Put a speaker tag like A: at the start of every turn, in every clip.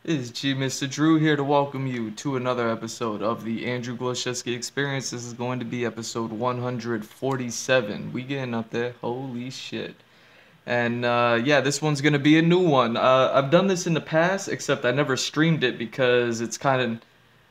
A: It's G Mr. Drew here to welcome you to another episode of the Andrew Glowczewski Experience. This is going to be episode 147. We getting up there, holy shit. And yeah, this one's gonna be a new one. I've done this in the past, except I never streamed it because it's kind of,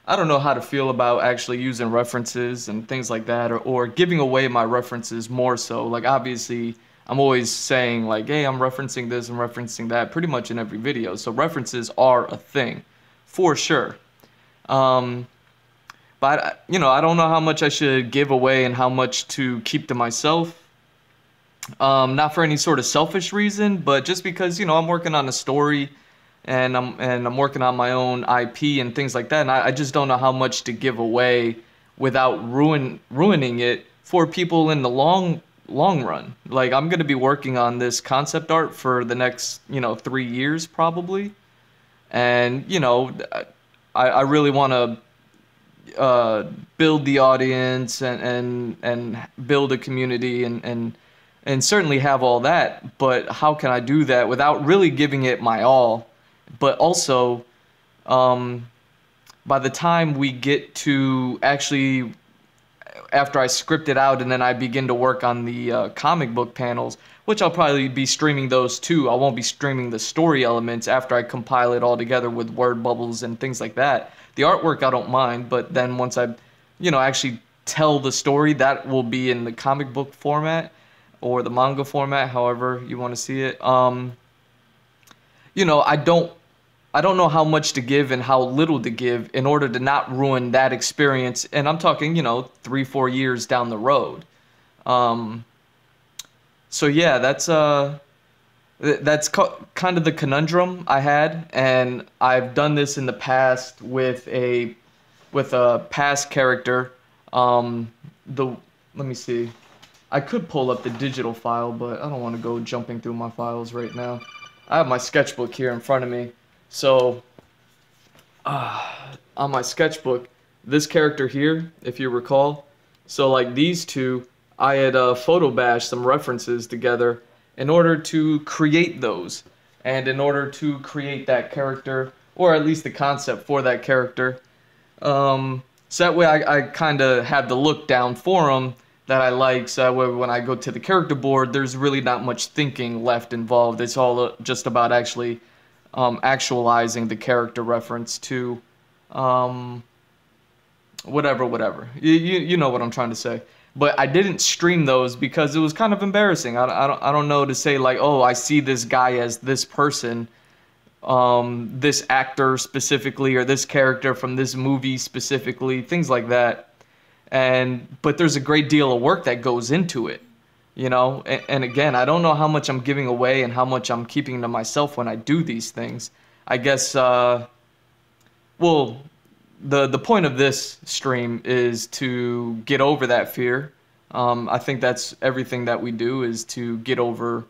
A: I don't know how to feel about actually using references and things like that, or giving away my references more so. Like, obviously, I'm always saying, like, hey, I'm referencing this and referencing that pretty much in every video. So references are a thing, for sure. Um, but, I don't know how much I should give away and how much to keep to myself. Not for any sort of selfish reason, but just because, I'm working on a story and I'm working on my own IP and things like that, and I just don't know how much to give away without ruining it for people in the long run. Like, I'm gonna be working on this concept art for the next 3 years probably, and I really want to build the audience and build a community and certainly have all that, but how can I do that without really giving it my all? But also, by the time we get to actually, after I script it out and then I begin to work on the comic book panels, which I'll probably be streaming those too. I won't be streaming the story elements after I compile it all together with word bubbles and things like that. The artwork I don't mind, but then once I, actually tell the story, that will be in the comic book format or the manga format, however you want to see it. I don't know how much to give and how little to give in order to not ruin that experience. And I'm talking, 3-4 years down the road. So yeah, that's kind of the conundrum I had, and I've done this in the past with a past character. Let me see. I could pull up the digital file, but I don't want to go jumping through my files right now. I have my sketchbook here in front of me. So, on my sketchbook, this character here, if you recall, so like these two, I had photo bashed some references together in order to create those, and in order to create that character, or at least the concept for that character. So that way I kind of have the look down for them that I like, so that way when I go to the character board, there's really not much thinking left involved. It's all just about actually actualizing the character reference to whatever. You know what I'm trying to say. But I didn't stream those because it was kind of embarrassing. I don't know to say, like, oh, I see this guy as this person, this actor specifically, or this character from this movie specifically, things like that. But there's a great deal of work that goes into it, and again, I don't know how much I'm giving away and how much I'm keeping to myself when I do these things. I guess, well, the point of this stream is to get over that fear. I think that's everything that we do, is to get over,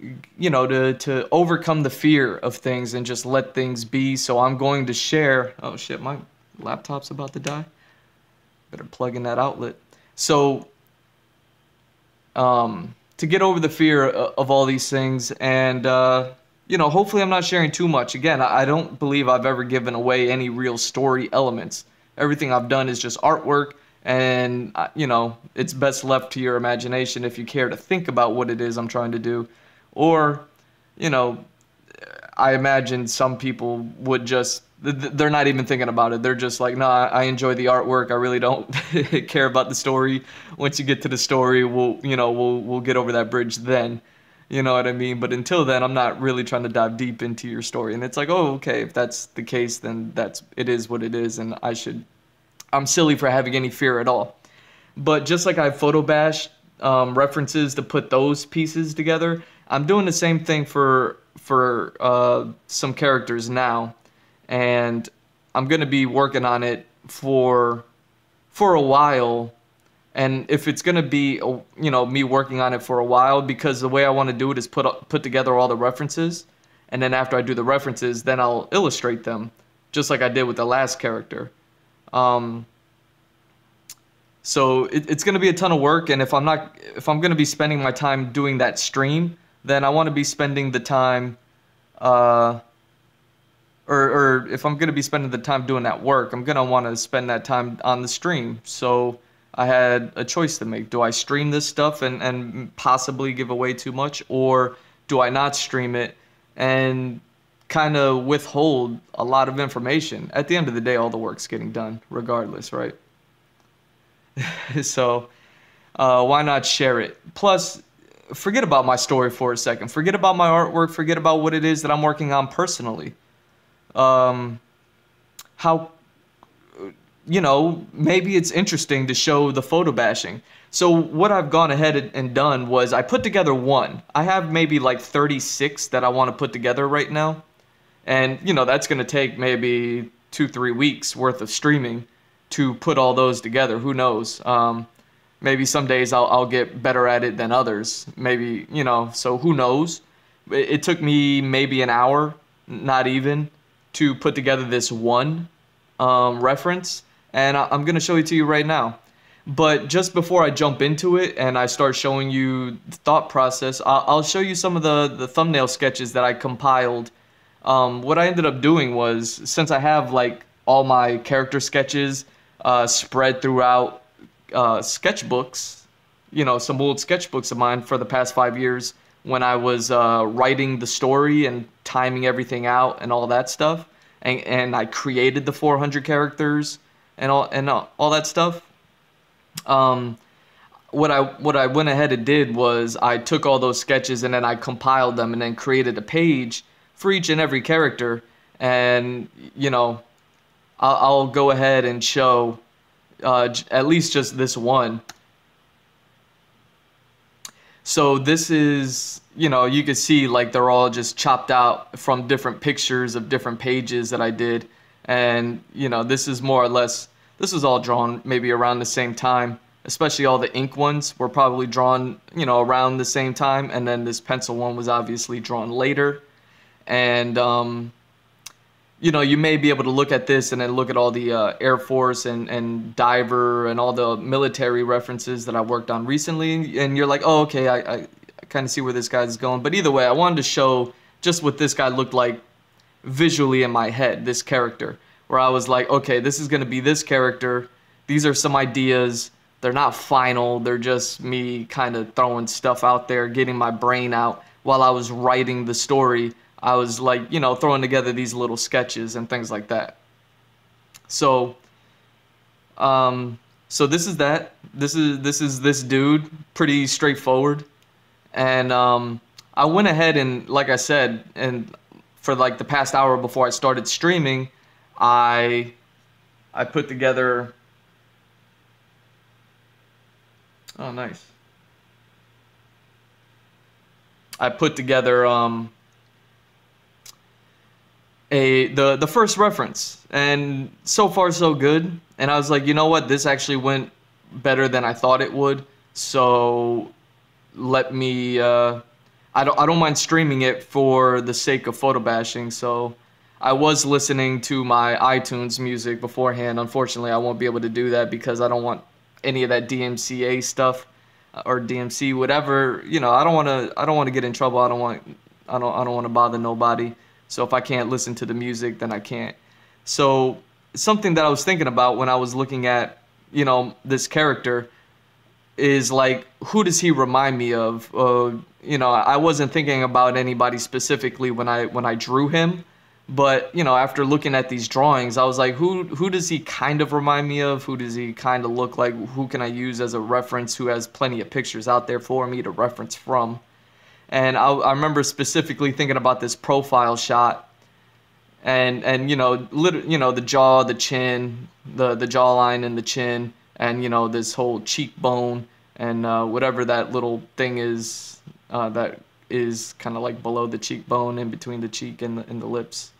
A: to overcome the fear of things and just let things be. So I'm going to share, oh shit, my laptop's about to die. Better plug in that outlet. So, to get over the fear of all these things, and hopefully I'm not sharing too much. Again, I don't believe I've ever given away any real story elements. Everything I've done is just artwork, and it's best left to your imagination if you care to think about what it is I'm trying to do. Or, I imagine some people would just, they're not even thinking about it. They're just like, nah, I enjoy the artwork. I really don't care about the story. Once you get to the story, we'll get over that bridge then. You know what I mean? But until then, I'm not really trying to dive deep into your story. And it's like, oh, okay, if that's the case, then it is what it is, and I'm silly for having any fear at all. But just like I photo bashed references to put those pieces together, I'm doing the same thing for some characters now. And I'm going to be working on it for a while. And if it's going to be, me working on it for a while, because the way I want to do it is put together all the references. And then after I do the references, then I'll illustrate them, just like I did with the last character. So it's going to be a ton of work. And if I'm going to be spending my time doing that stream, then I want to be spending the time or if I'm gonna be spending the time doing that work, I'm gonna want to spend that time on the stream. So I had a choice to make. Do I stream this stuff and possibly give away too much, or do I not stream it and kind of withhold a lot of information? At the end of the day, all the work's getting done regardless, right? So why not share it? Plus, forget about my story for a second. Forget about my artwork. Forget about what it is that I'm working on personally. How, maybe it's interesting to show the photo bashing. So what I've gone ahead and done was I put together one. I have maybe like 36 that I want to put together right now. And, that's going to take maybe 2-3 weeks worth of streaming to put all those together. Who knows? Maybe some days I'll get better at it than others. Maybe, so who knows? It took me maybe an hour, not even, to put together this one reference. And I'm going to show it to you right now. But just before I jump into it and I start showing you the thought process, I'll show you some of the thumbnail sketches that I compiled. What I ended up doing was, since I have like all my character sketches spread throughout sketchbooks, some old sketchbooks of mine for the past 5 years when I was writing the story and timing everything out and all that stuff, and I created the 400 characters and all that stuff. What I went ahead and did was I took all those sketches and then I compiled them and then created a page for each and every character, and I'll go ahead and show at least just this one. So this is, you can see like they're all just chopped out from different pictures of different pages that I did, and this is more or less, this is all drawn maybe around the same time. Especially all the ink ones were probably drawn, around the same time, and then this pencil one was obviously drawn later. And you may be able to look at this and then look at all the Air Force and diver and all the military references that I worked on recently, and you're like, oh, okay, I kind of see where this guy's going. But either way, I wanted to show just what this guy looked like visually in my head, this character, where I was like, okay, this is going to be this character. These are some ideas. They're not final. They're just me kind of throwing stuff out there, getting my brain out while I was writing the story. I was like, throwing together these little sketches and things like that. So, so this is that. This is this dude. Pretty straightforward. And I went ahead and, like I said, and for like the past hour before I started streaming, I put together. Oh, nice. I put together the first reference, and so far so good. And I was like, you know what, this actually went better than I thought it would. So let me I don't mind streaming it for the sake of photo bashing. So I was listening to my iTunes music beforehand. Unfortunately, I won't be able to do that because I don't want any of that DMCA stuff or DMC whatever. I don't want to get in trouble. I don't want to bother nobody. So if I can't listen to the music, then I can't. So something that I was thinking about when I was looking at this character is like, who does he remind me of? I wasn't thinking about anybody specifically when I drew him. But, after looking at these drawings, I was like, who does he kind of remind me of? Who does he kind of look like? Who can I use as a reference? Who has plenty of pictures out there for me to reference from? And I remember specifically thinking about this profile shot. And the jaw, the chin, the jawline and the chin, and, this whole cheekbone and whatever that little thing is that is kind of like below the cheekbone, in between the cheek and the lips.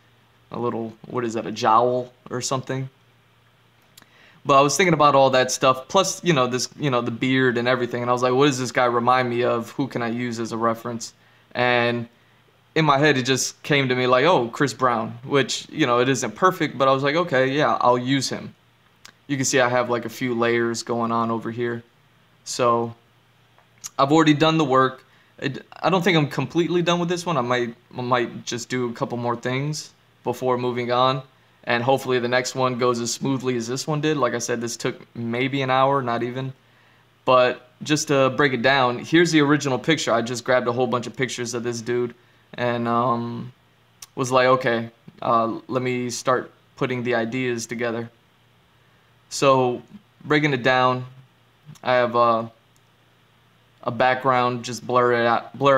A: A little, what is that, a jowl or something? But I was thinking about all that stuff, plus, this, the beard and everything, and I was like, what does this guy remind me of? Who can I use as a reference? And in my head, it just came to me like, oh, Chris Brown, which, it isn't perfect, but I was like, okay, yeah, I'll use him. You can see I have like a few layers going on over here. So I've already done the work. I don't think I'm completely done with this one. I might just do a couple more things before moving on. And hopefully the next one goes as smoothly as this one did. Like I said, this took maybe an hour, not even. But just to break it down, here's the original picture. I just grabbed a whole bunch of pictures of this dude and was like, okay, let me start putting the ideas together. So breaking it down, I have a background, just blur it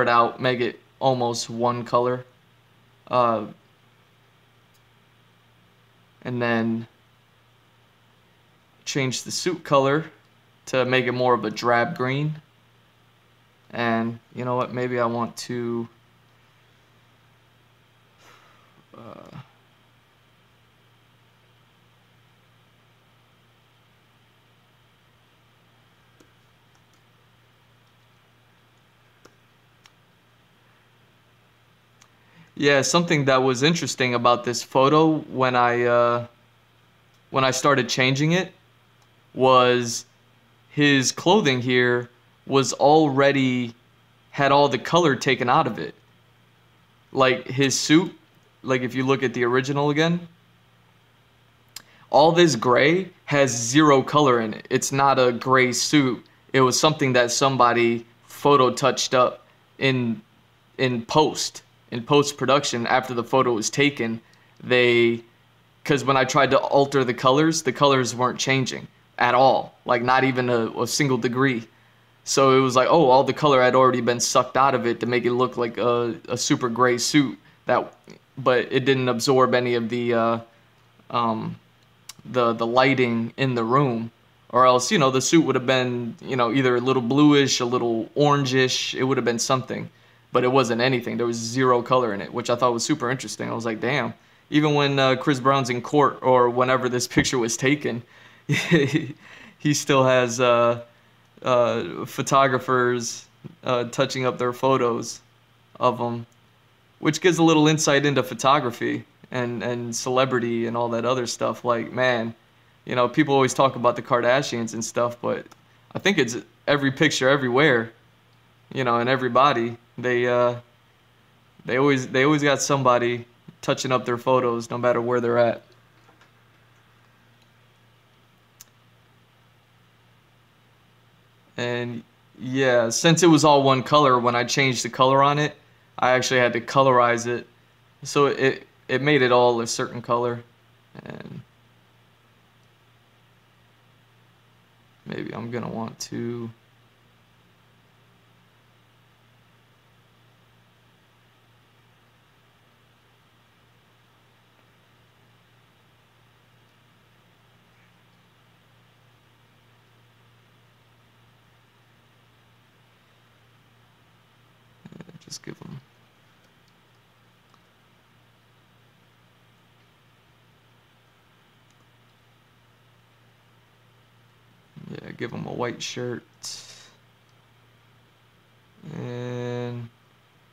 A: out, make it almost one color. And then change the suit color to make it more of a drab green. And you know what, maybe I want to yeah, something that was interesting about this photo when I started changing it was his clothing here was already had all the color taken out of it. Like his suit, like if you look at the original again, all this gray has zero color in it. It's not a gray suit. It was something that somebody photo touched up in post. In post-production, after the photo was taken, because when I tried to alter the colors weren't changing at all, like not even a single degree. So it was like, oh, all the color had already been sucked out of it to make it look like a super gray suit. But it didn't absorb any of the lighting in the room, or else, you know, the suit would have been, you know, either a little bluish, a little orangish. It would have been something. But it wasn't anything. There was zero color in it, which I thought was super interesting. I was like, damn. Even when Chris Brown's in court or whenever this picture was taken, he still has photographers touching up their photos of him, which gives a little insight into photography and celebrity and all that other stuff. Like, man, you know, people always talk about the Kardashians and stuff, but I think it's every picture everywhere, you know, and everybody. They always got somebody touching up their photos no matter where they're at. And yeah, since it was all one color, when I changed the color on it, I actually had to colorize it. So it made it all a certain color. And maybe I'm gonna want to just give them. Yeah, give them a white shirt. And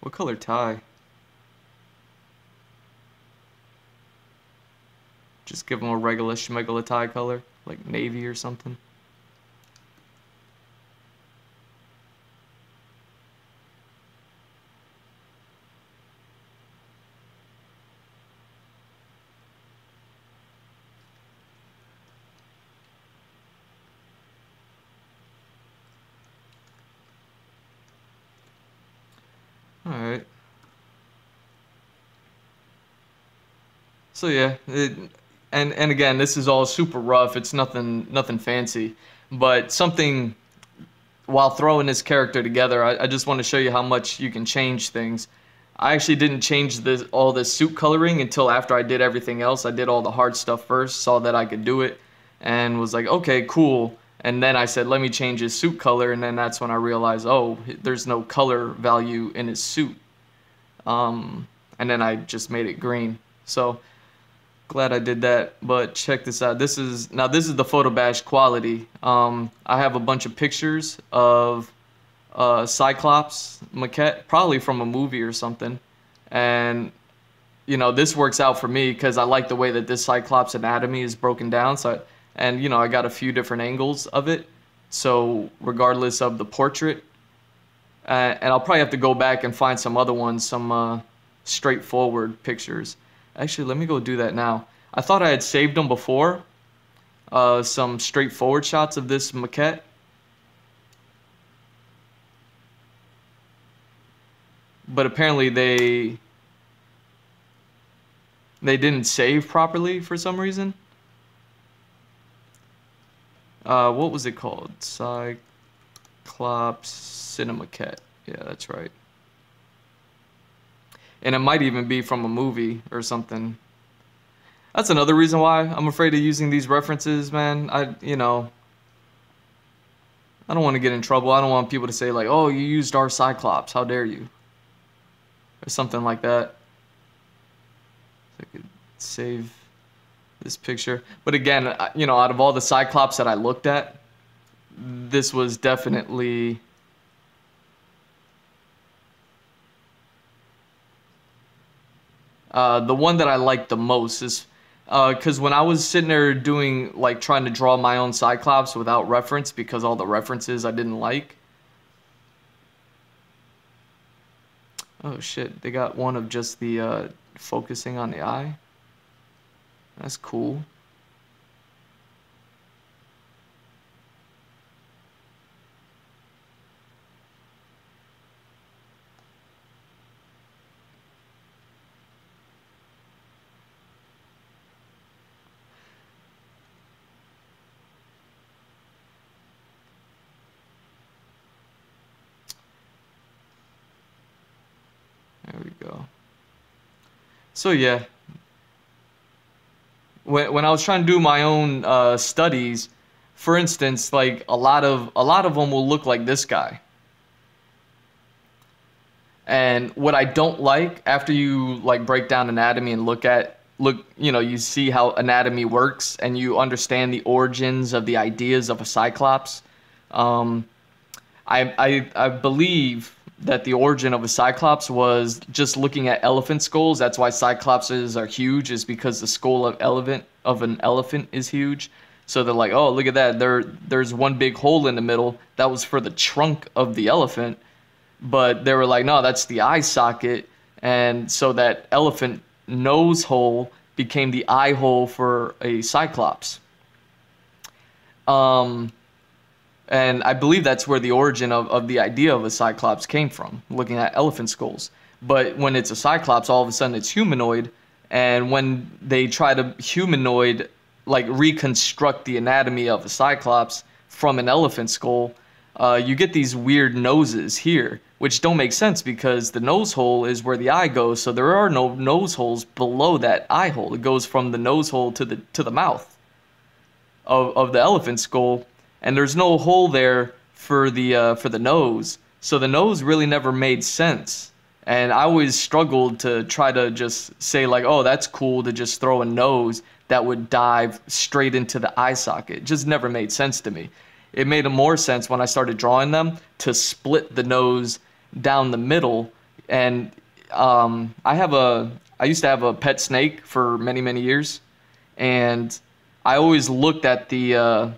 A: what color tie? Just give them a regular schmegula tie color, like navy or something. Alright. So yeah, and again, this is all super rough. It's nothing fancy, but something while throwing this character together, I just want to show you how much you can change things. I actually didn't change all the suit coloring until after I did everything else. I did all the hard stuff first, saw that I could do it, and was like, okay, cool. And then I said, let me change his suit color, and then that's when I realized, oh, there's no color value in his suit. And then I just made it green. So glad I did that. But check this out. This is the photo bash quality. I have a bunch of pictures of Cyclops maquette, probably from a movie or something. And you know, this works out for me because I like the way that this Cyclops anatomy is broken down. And you know, I got a few different angles of it. So regardless of the portrait, and I'll probably have to go back and find some other ones, some straightforward pictures. Actually, let me go do that now. I thought I had saved them before. Some straightforward shots of this maquette. But apparently they didn't save properly for some reason. What was it called? Cyclops Cinemaquette. Yeah, that's right. And it might even be from a movie or something. That's another reason why I'm afraid of using these references, man. I don't want to get in trouble. I don't want people to say like, "Oh, you used our Cyclops. How dare you?" Or something like that. So I could save this picture. But again, out of all the Cyclops that I looked at, this was definitely the one that I liked the most. Is because when I was sitting there doing, like, trying to draw my own Cyclops without reference, because all the references I didn't like. Oh shit, they got one of just the focusing on the eye. That's cool. There we go. So yeah, when I was trying to do my own studies, for instance, like a lot of them will look like this guy. And what I don't like, after you like break down anatomy and you see how anatomy works and you understand the origins of the ideas of a Cyclops. I believe that the origin of a Cyclops was just looking at elephant skulls. That's why Cyclopses are huge, is because the skull of an elephant is huge. So they're like, oh, look at that. There's one big hole in the middle. That was for the trunk of the elephant. But they were like, no, that's the eye socket. And so that elephant nose hole became the eye hole for a Cyclops. And I believe that's where the origin of the idea of a Cyclops came from, looking at elephant skulls. But when it's a Cyclops, all of a sudden it's humanoid. And when they try to humanoid, like reconstruct the anatomy of a Cyclops from an elephant skull, you get these weird noses here, which don't make sense because the nose hole is where the eye goes. So there are no nose holes below that eye hole. It goes from the nose hole to the mouth of the elephant skull. And there's no hole there for the nose, so the nose really never made sense. And I always struggled to try to just say like, oh, that's cool to just throw a nose that would dive straight into the eye socket. It just never made sense to me. It made more sense when I started drawing them to split the nose down the middle. And I used to have a pet snake for many years, and I always looked at the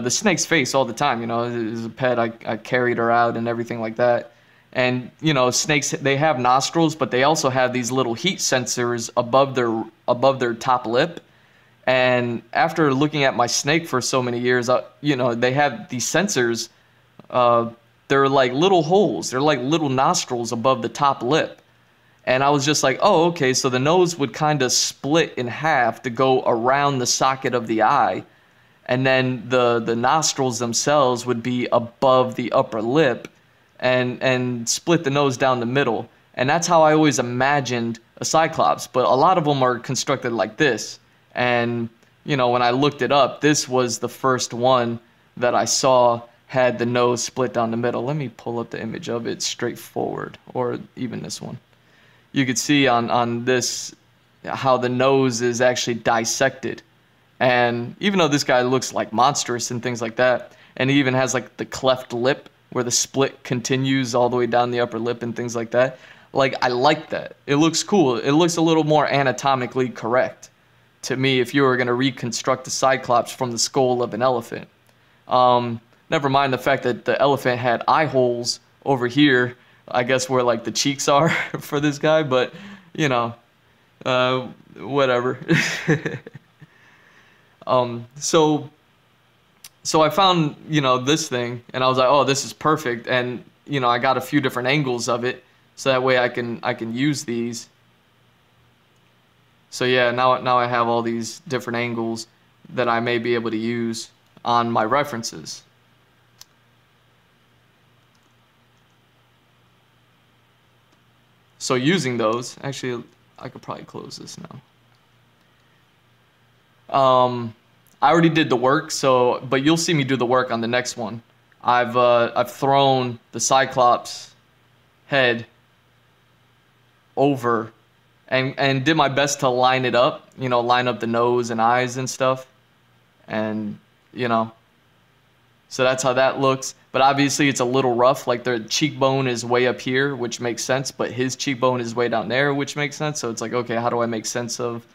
A: snake's face all the time. As a pet, I carried her out and everything like that. And snakes, they have nostrils, but they also have these little heat sensors above their top lip. And after looking at my snake for so many years, they have these sensors. They're like little holes. They're like little nostrils above the top lip. And I was just like, oh, okay, so the nose would kind of split in half to go around the socket of the eye. And then the nostrils themselves would be above the upper lip and split the nose down the middle. And that's how I always imagined a Cyclops. But a lot of them are constructed like this. And, when I looked it up, this was the first one that I saw had the nose split down the middle. Let me pull up the image of it straightforward, or even this one. You could see on this how the nose is actually dissected. And even though this guy looks like monstrous and things like that, and he even has like the cleft lip where the split continues all the way down the upper lip and things like that, like I like that. It looks cool. It looks a little more anatomically correct to me if you were going to reconstruct a Cyclops from the skull of an elephant. Never mind the fact that the elephant had eye holes over here, I guess where like the cheeks are for this guy, but Whatever. So I found, this thing, and I was like, oh, this is perfect. And, I got a few different angles of it, so that way I can use these. So yeah, now I have all these different angles that I may be able to use on my references. So using those, actually, I could probably close this now. I already did the work, but you'll see me do the work on the next one. I've thrown the Cyclops head over and did my best to line it up, line up the nose and eyes and stuff. And, so that's how that looks. But obviously it's a little rough. Like the cheekbone is way up here, which makes sense, but his cheekbone is way down there, which makes sense. So it's like, okay, how do I make sense of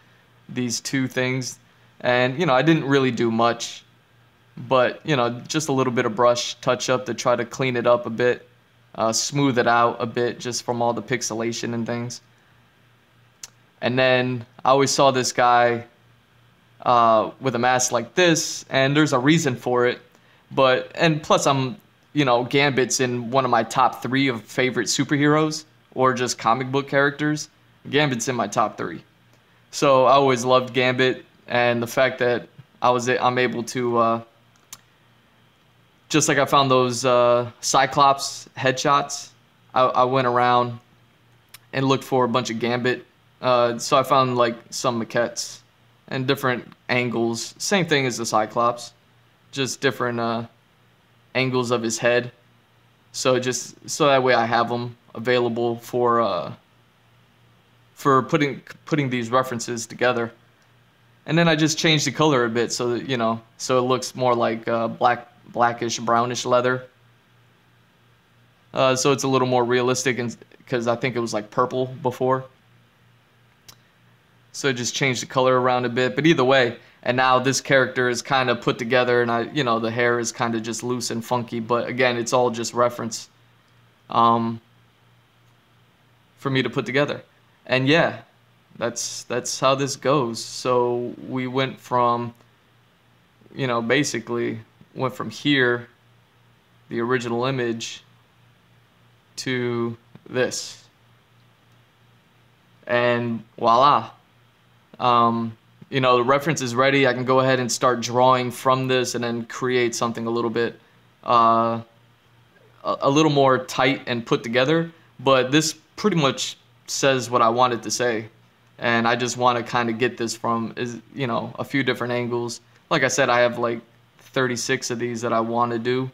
A: these two things? And, I didn't really do much, but, just a little bit of brush touch up to try to clean it up a bit, smooth it out a bit just from all the pixelation and things. And then I always saw this guy with a mask like this, and there's a reason for it. And plus Gambit's in one of my top 3 of favorite superheroes or just comic book characters. Gambit's in my top 3. So I always loved Gambit, and the fact that I'm able to, just like I found those Cyclops headshots, I went around and looked for a bunch of Gambit. So I found like some maquettes and different angles. Same thing as the Cyclops, just different angles of his head. So so that way I have them available for putting these references together. And then I just changed the color a bit so that, so it looks more like blackish, brownish leather. So it's a little more realistic, and because I think it was like purple before. So I just changed the color around a bit, but either way, and now this character is kind of put together, and the hair is kind of just loose and funky, but again, it's all just reference for me to put together. And yeah, that's how this goes. So we went from, basically went from here, the original image, to this. And voila. The reference is ready. I can go ahead and start drawing from this and then create something a little bit, a little more tight and put together. But this pretty much says what I wanted to say. And I just want to kind of get this from, a few different angles. Like I said, I have like 36 of these that I want to do.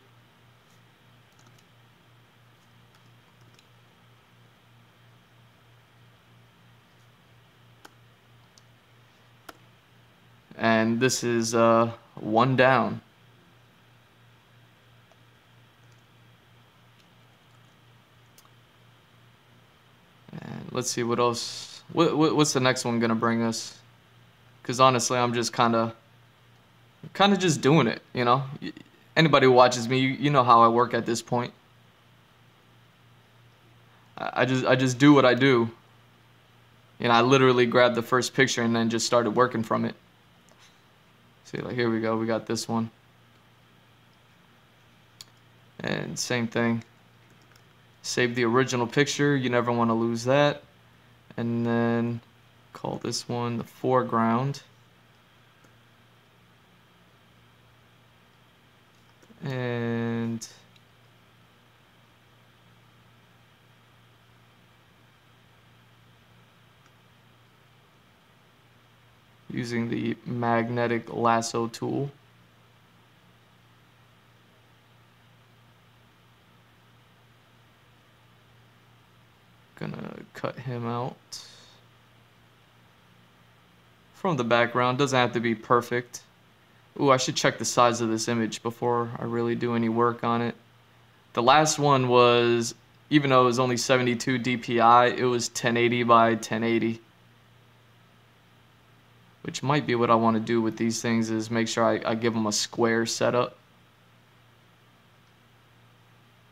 A: And this is one down. And let's see what else. What's the next one gonna bring us? Because honestly, I'm just kind of just doing it. Anybody who watches me, you know how I work at this point. I just do what I do. I literally grabbed the first picture and then just started working from it. See, like here we go, we got this one. And same thing. Save the original picture, you never want to lose that. And then call this one the foreground. And using the magnetic lasso tool. Gonna cut him out from the background. Doesn't have to be perfect. Ooh, I should check the size of this image before I really do any work on it. The last one was, even though it was only 72 DPI, it was 1080 by 1080. Which might be what I want to do with these things, is make sure I give them a square setup.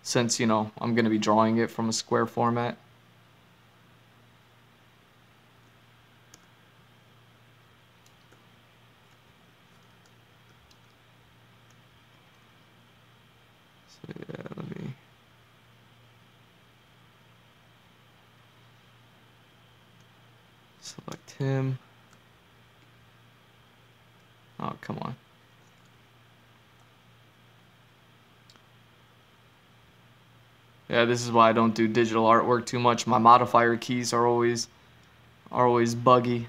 A: Since, I'm going to be drawing it from a square format. So yeah, let me select him. Oh, come on. Yeah, this is why I don't do digital artwork too much. My modifier keys are always buggy.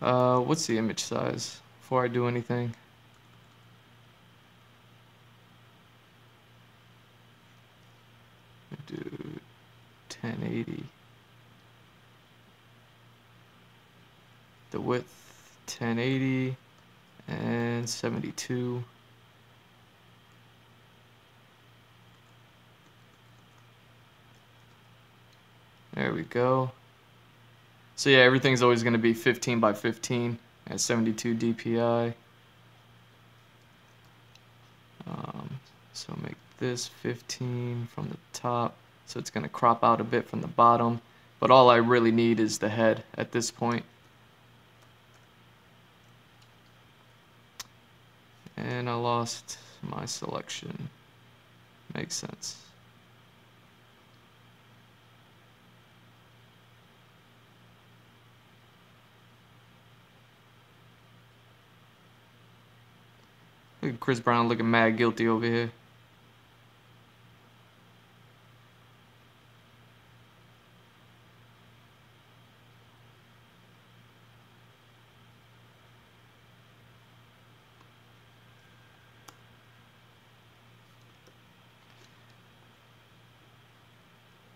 A: What's the image size before I do anything? Do 1080. The width 1080 and 72. There we go. So yeah, everything's always going to be 15 by 15 at 72 DPI. So make this 15 from the top. So it's going to crop out a bit from the bottom. But all I really need is the head at this point. And I lost my selection. Makes sense. Look at Chris Brown looking mad guilty over here.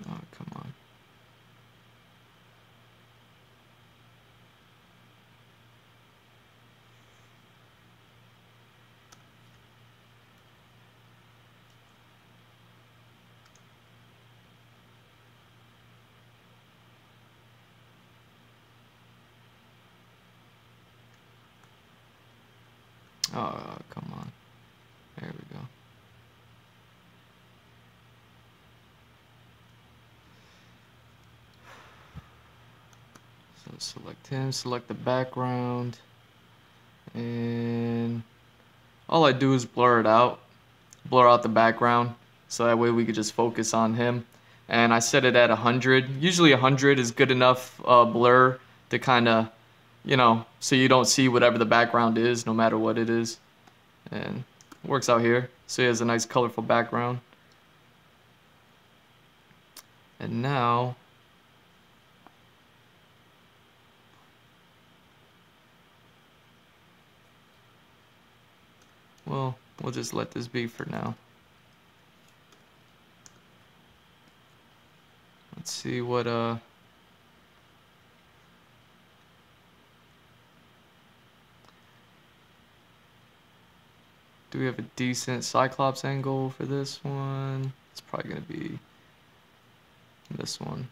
A: Oh, come on. Oh, come on. There we go. So select him, select the background, and all I do is blur it out, blur out the background, so that way we could just focus on him. And I set it at 100. Usually 100 is good enough blur to kind of, you know, so you don't see whatever the background is, no matter what it is. And it works out here. So he has a nice colorful background. And now, well, we'll just let this be for now. Let's see what do we have a decent Cyclops angle for this one? It's probably gonna be this one.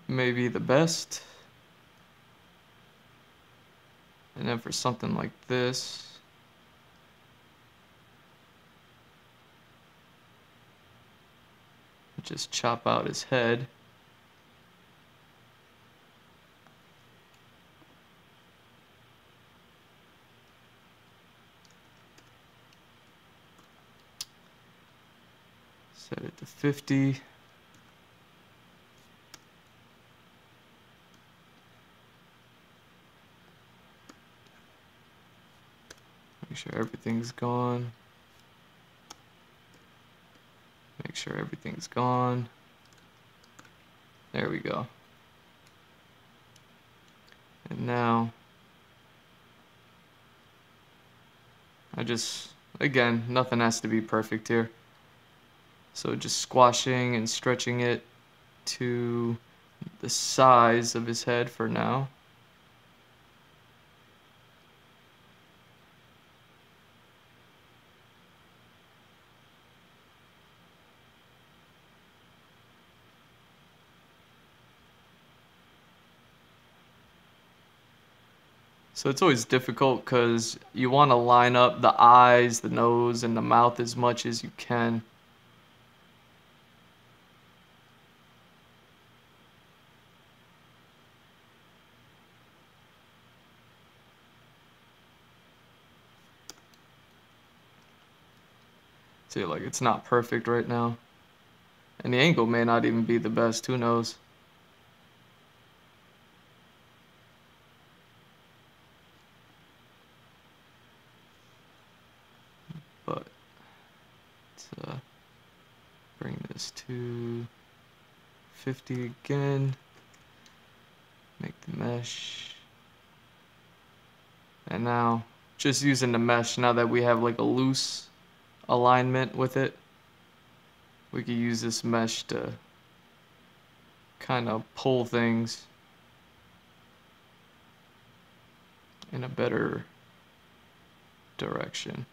A: Maybe the best. And then for something like this, just chop out his head. Set it to 50. Make sure everything's gone. Make sure everything's gone. There we go. And now, again, nothing has to be perfect here. So just squashing and stretching it to the size of his head for now. So it's always difficult because you want to line up the eyes, the nose, and the mouth as much as you can. See, like, it's not perfect right now. And the angle may not even be the best, who knows? But let's bring this to 50 again. Make the mesh. And now, just using the mesh, now that we have like a loose alignment with it, we could use this mesh to kind of pull things in a better direction.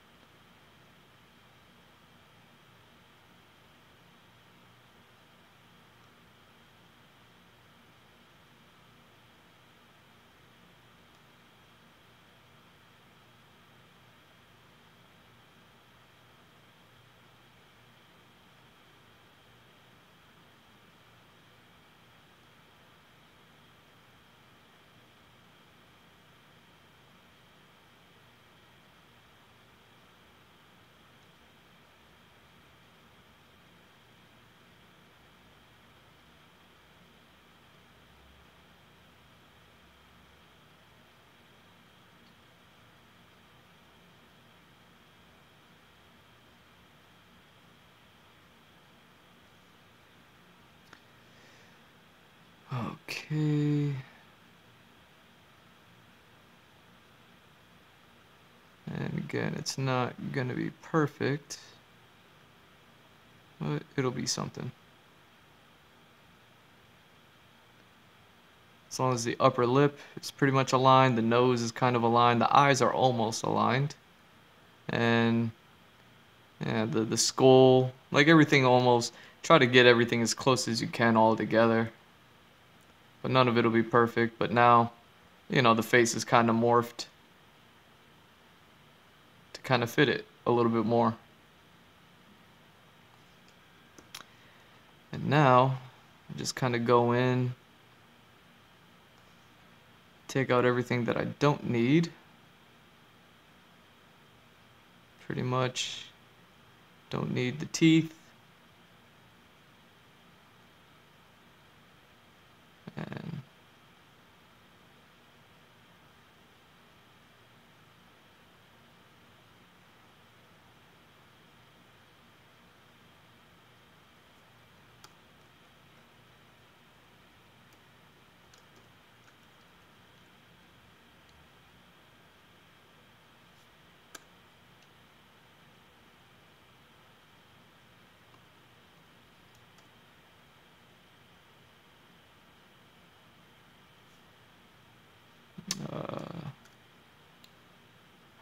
A: Okay. And again, it's not gonna be perfect, but it'll be something. As long as the upper lip is pretty much aligned, the nose is kind of aligned, the eyes are almost aligned. And yeah, the skull, like everything almost, try to get everything as close as you can all together. But none of it'll be perfect, but now, you know, the face is kind of morphed to kind of fit it a little bit more. And now, just kind of go in, take out everything that I don't need. Pretty much don't need the teeth. And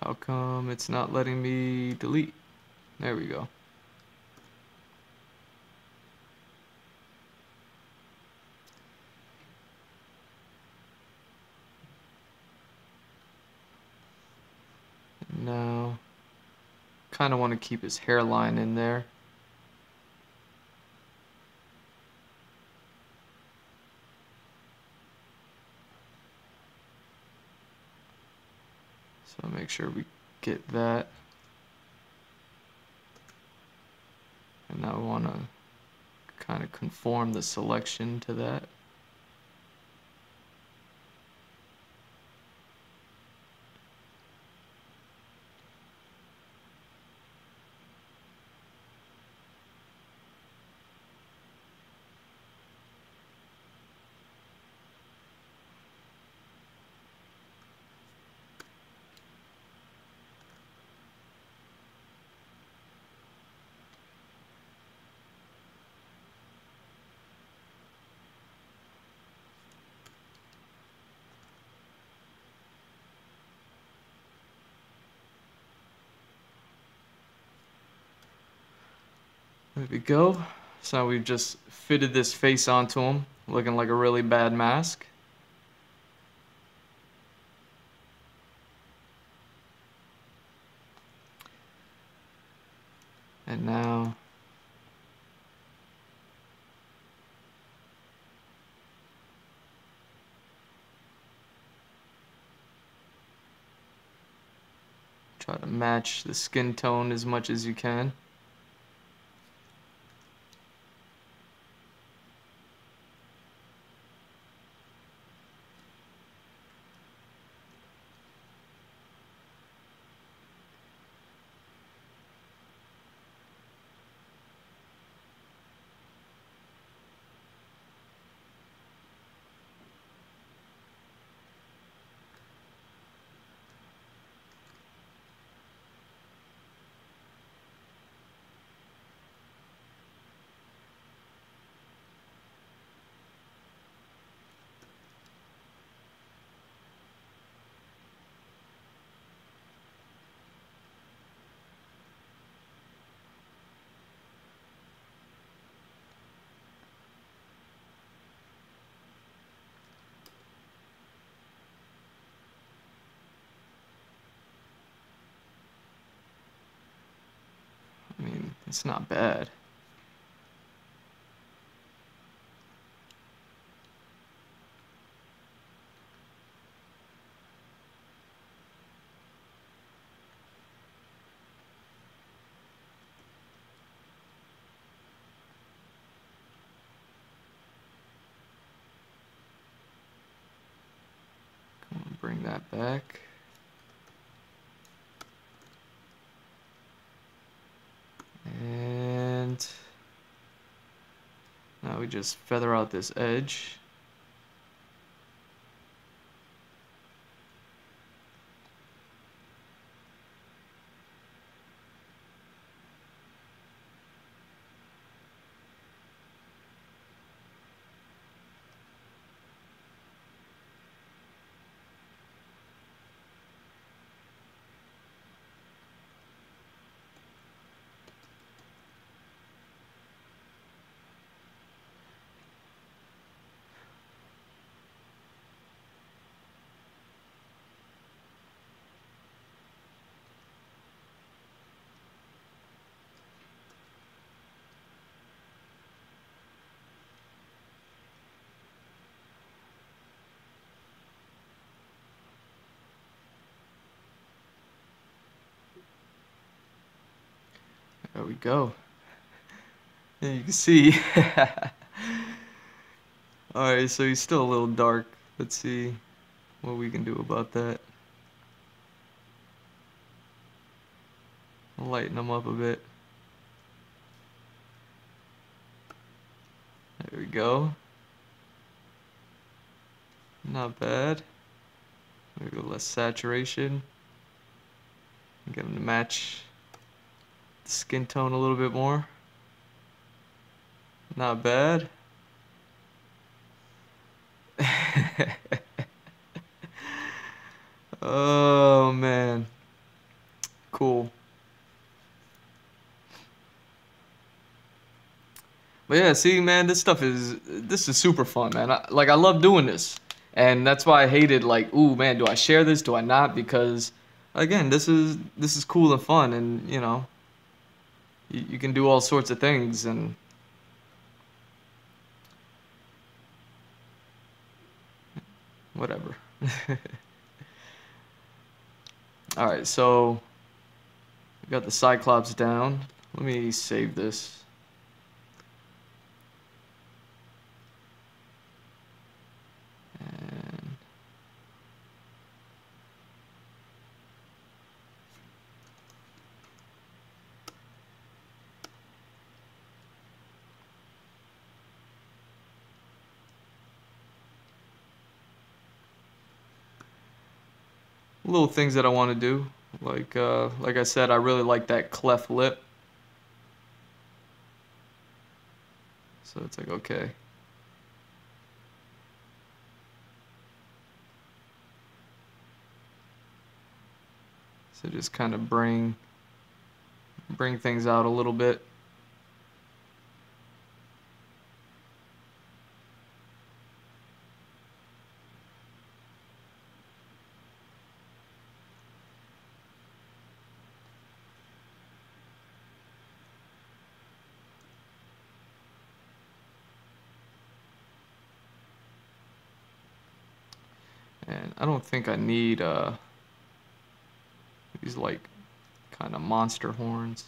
A: how come it's not letting me delete? There we go. Now, kind of want to keep his hairline in there. So make sure we get that. And now we want to kind of conform the selection to that. There we go. So now we've just fitted this face onto him, looking like a really bad mask. And now try to match the skin tone as much as you can. It's not bad. Come on, bring that back. And now we just feather out this edge. There we go. And you can see. Alright, so he's still a little dark. Let's see what we can do about that. I'll lighten him up a bit. There we go. Not bad. There we go, less saturation. Get him to match the skin tone a little bit more. Not bad. Oh man. Cool. But yeah, see man, this is super fun, man. I love doing this. And that's why I hated like, ooh man, do I share this? Do I not? Because again, this is cool and fun, and you know, you can do all sorts of things, and whatever. Alright, so we got the Cyclops down. Let me save this. And little things that I want to do, like I said, I really like that cleft lip. So it's like, okay. So just kind of bring things out a little bit. And I don't think I need these like kind of monster horns.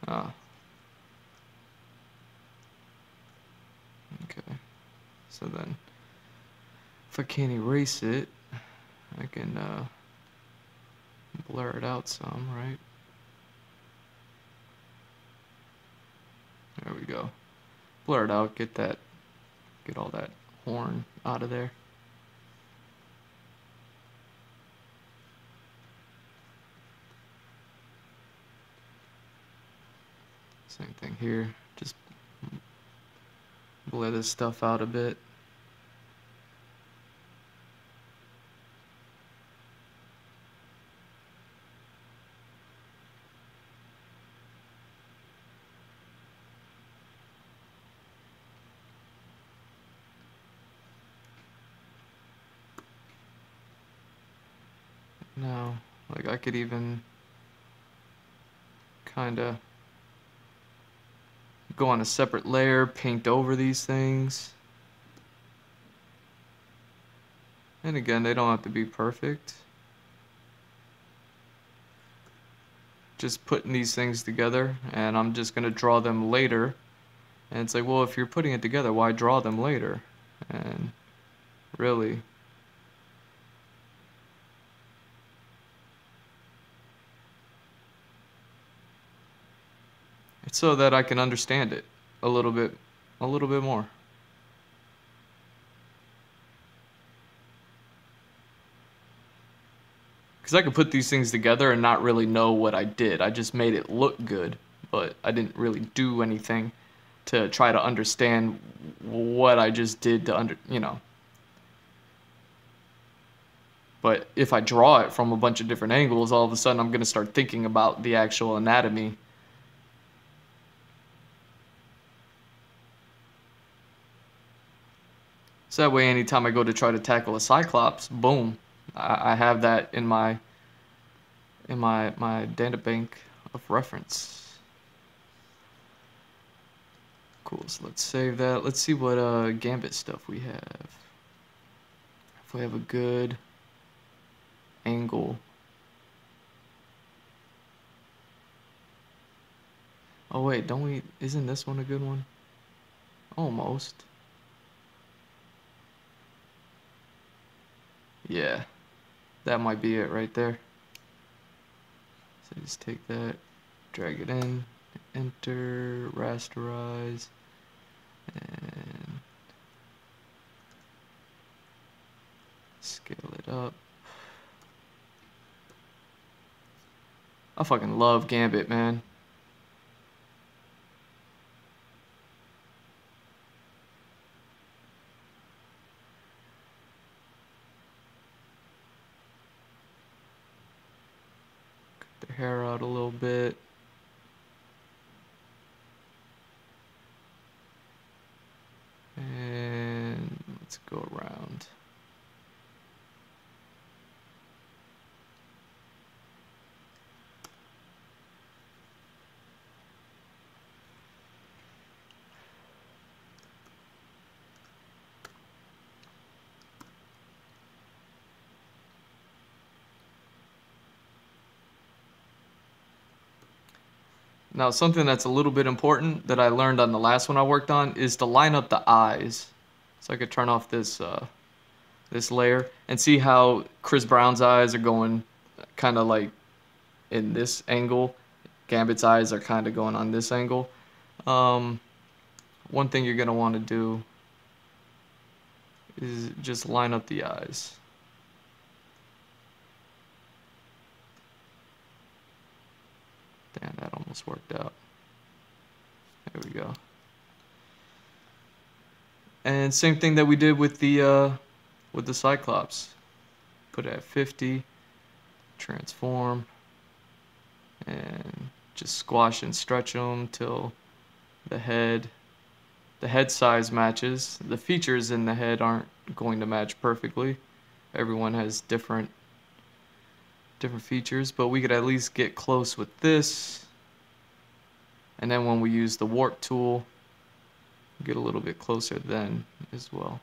A: Ah. Okay. So then if I can't erase it, I can blur it out some, right? There we go. Blur it out, get all that horn out of there. Same thing here, just blur this stuff out a bit. Now, like I could even kind of go on a separate layer, paint over these things. And again, they don't have to be perfect. Just putting these things together, and I'm just going to draw them later. And it's like, well, if you're putting it together, why draw them later? And really, it's so that I can understand it a little bit more. Because I could put these things together and not really know what I did. I just made it look good, but I didn't really do anything to try to understand what I just did to you know. But if I draw it from a bunch of different angles, all of a sudden I'm going to start thinking about the actual anatomy. So that way, anytime I go to try to tackle a Cyclops, boom, I have that in my data bank of reference. Cool. So let's save that. Let's see what Gambit stuff we have. If we have a good angle. Oh wait, don't we? Isn't this one a good one? Almost. Yeah, that might be it right there. So just take that, drag it in, enter, rasterize, and scale it up. I fucking love Gambit, man. Cut the hair out a little bit. And let's go around. Now, something that's a little bit important that I learned on the last one I worked on is to line up the eyes. So I could turn off this this layer and see how Chris Brown's eyes are going kind of like in this angle. Gambit's eyes are kind of going on this angle. One thing you're going to want to do is just line up the eyes. Damn, that almost worked out. There we go. And same thing that we did with the Cyclops. Put it at 50, transform, and just squash and stretch them till the head size matches. The features in the head aren't going to match perfectly. Everyone has different features, but we could at least get close with this. And then when we use the warp tool, get a little bit closer then as well.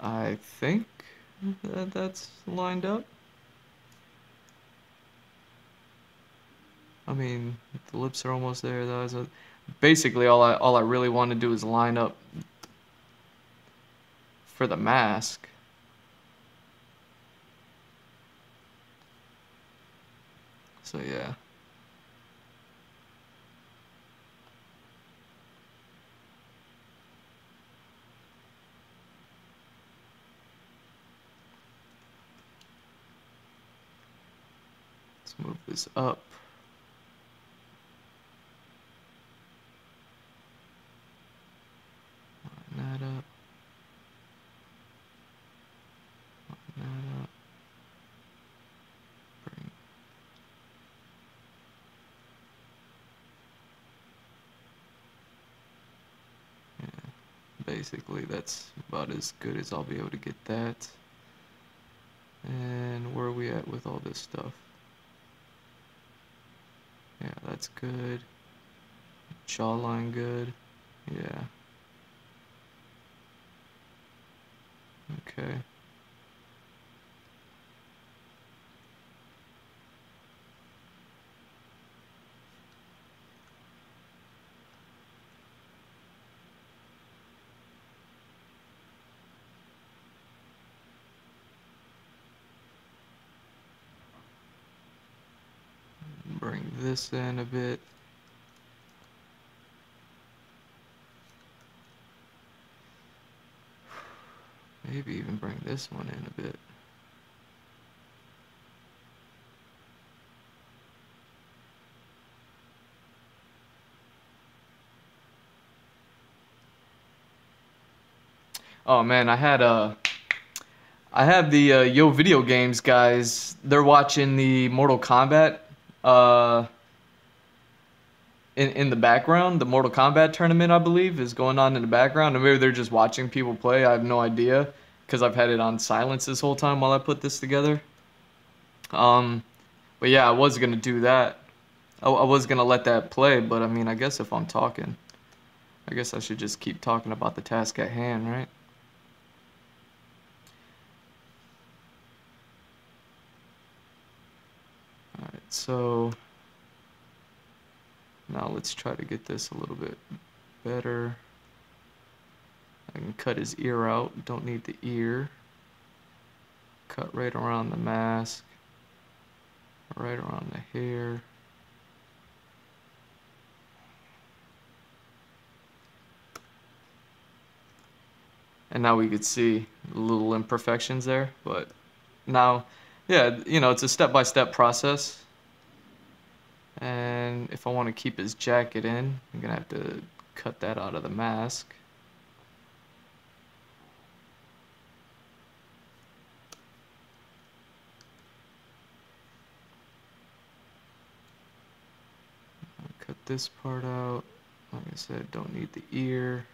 A: I think that's lined up. I mean, the lips are almost there. The eyes are... Basically, all I really want to do is line up for the mask. So yeah. Let's move this up. Line that up. Line that up. Bring. Yeah. Basically, that's about as good as I'll be able to get that. And where are we at with all this stuff? Yeah, that's good. Jawline good. Yeah. Okay. Bring this in a bit. Maybe even bring this one in a bit. Oh man, I had the Yo Video Games guys. They're watching the Mortal Kombat uh in the background. The Mortal Kombat tournament, I believe, is going on in the background, and maybe they're just watching people play. I have no idea because I've had it on silence this whole time while I put this together. But yeah, I was gonna do that. I was gonna let that play, but I mean, I guess if I'm talking, I guess I should just keep talking about the task at hand, right? Alright, so now let's try to get this a little bit better. I can cut his ear out, don't need the ear. Cut right around the mask, right around the hair. And now we could see little imperfections there, but now, yeah, you know, it's a step-by-step process. And if I want to keep his jacket in, I'm gonna have to cut that out of the mask. Cut this part out. Like I said, don't need the ear.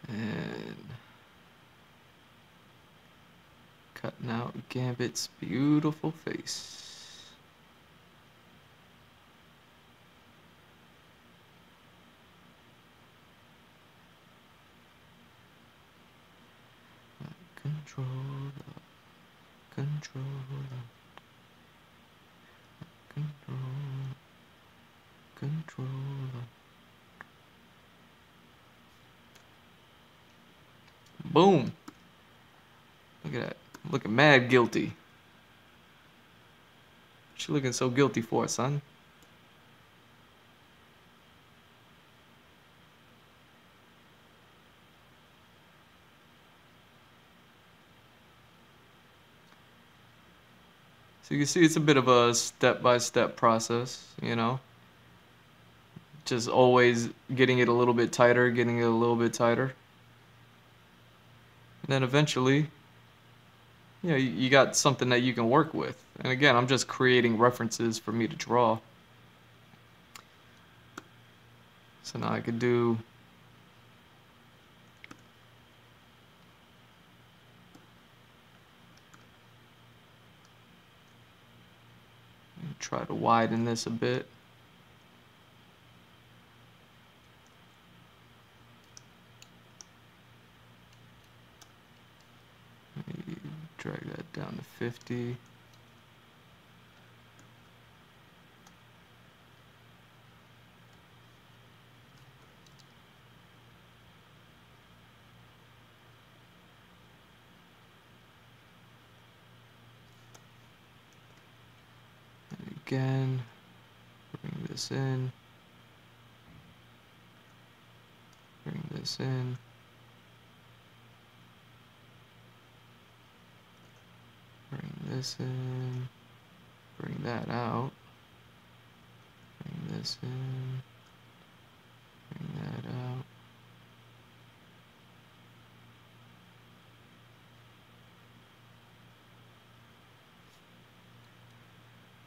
A: And cutting out Gambit's beautiful face. Controller, controller, controller, controller. Boom. Look at that. I'm looking mad guilty. What you looking so guilty for, son? So you can see it's a bit of a step-by-step process, you know? Just always getting it a little bit tighter, getting it a little bit tighter. And then eventually, you know, you got something that you can work with. And again, I'm just creating references for me to draw. So now I could do try to widen this a bit. drag that down to 50. And again, bring this in. Bring this in. Bring this in. Bring that out. Bring this in. Bring that out.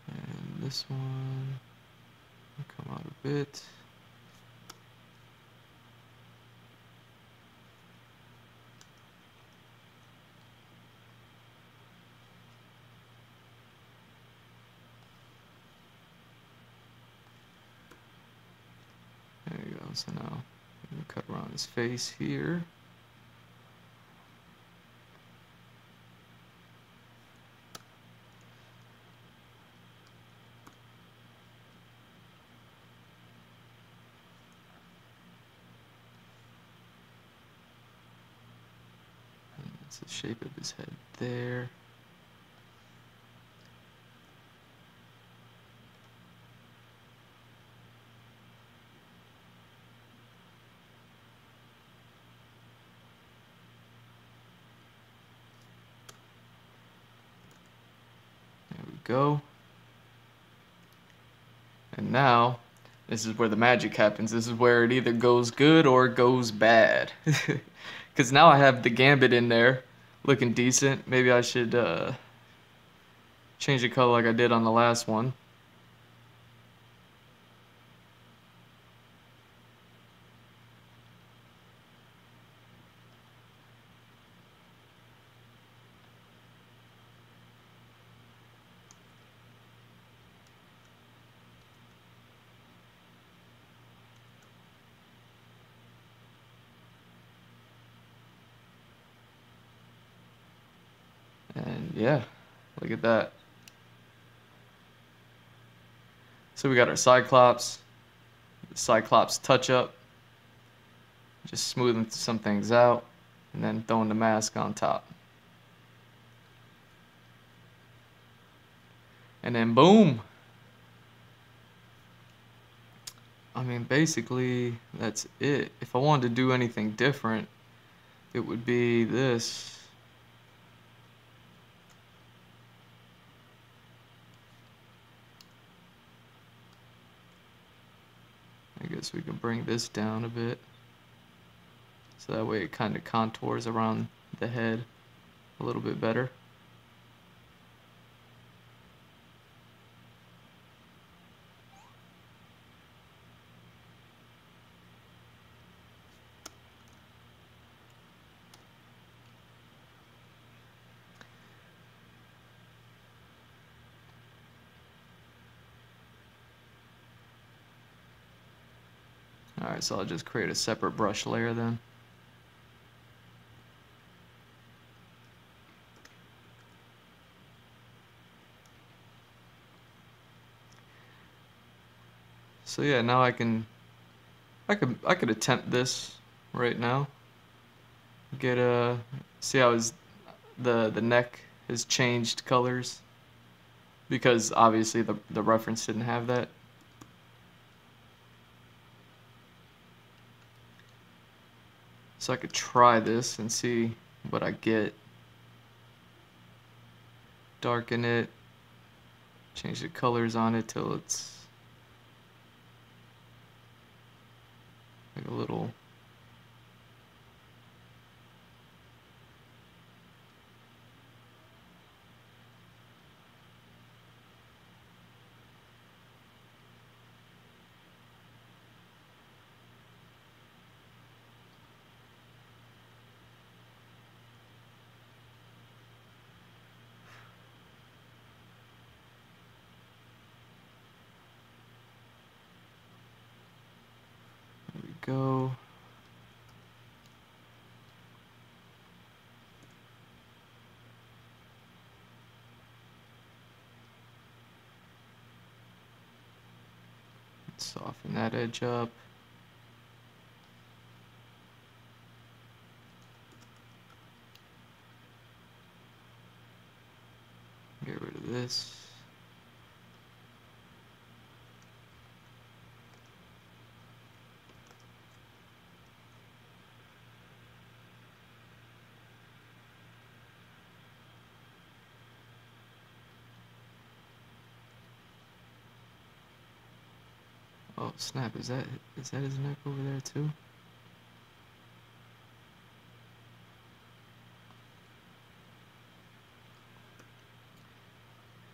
A: And this one will come out a bit. There you go. So now I'm gonna cut around his face here. And that's the shape of his head there. Go. And now, this is where the magic happens. This is where it either goes good or it goes bad. Because now I have the Gambit in there, looking decent. Maybe I should change the color like I did on the last one. And yeah, look at that. So we got our Cyclops, the Cyclops touch up, just smoothing some things out, and then throwing the mask on top. And then boom! I mean, basically, that's it. If I wanted to do anything different, it would be this. I guess we can bring this down a bit. So that way it kind of contours around the head a little bit better. Alright, so I'll just create a separate brush layer then. So yeah, now I could attempt this right now. Get see how the neck has changed colors, because obviously the reference didn't have that. So I could try this and see what I get. Darken it, change the colors on it till it's like a little. There we go. Soften that edge up. Get rid of this. Oh snap, is that his neck over there too?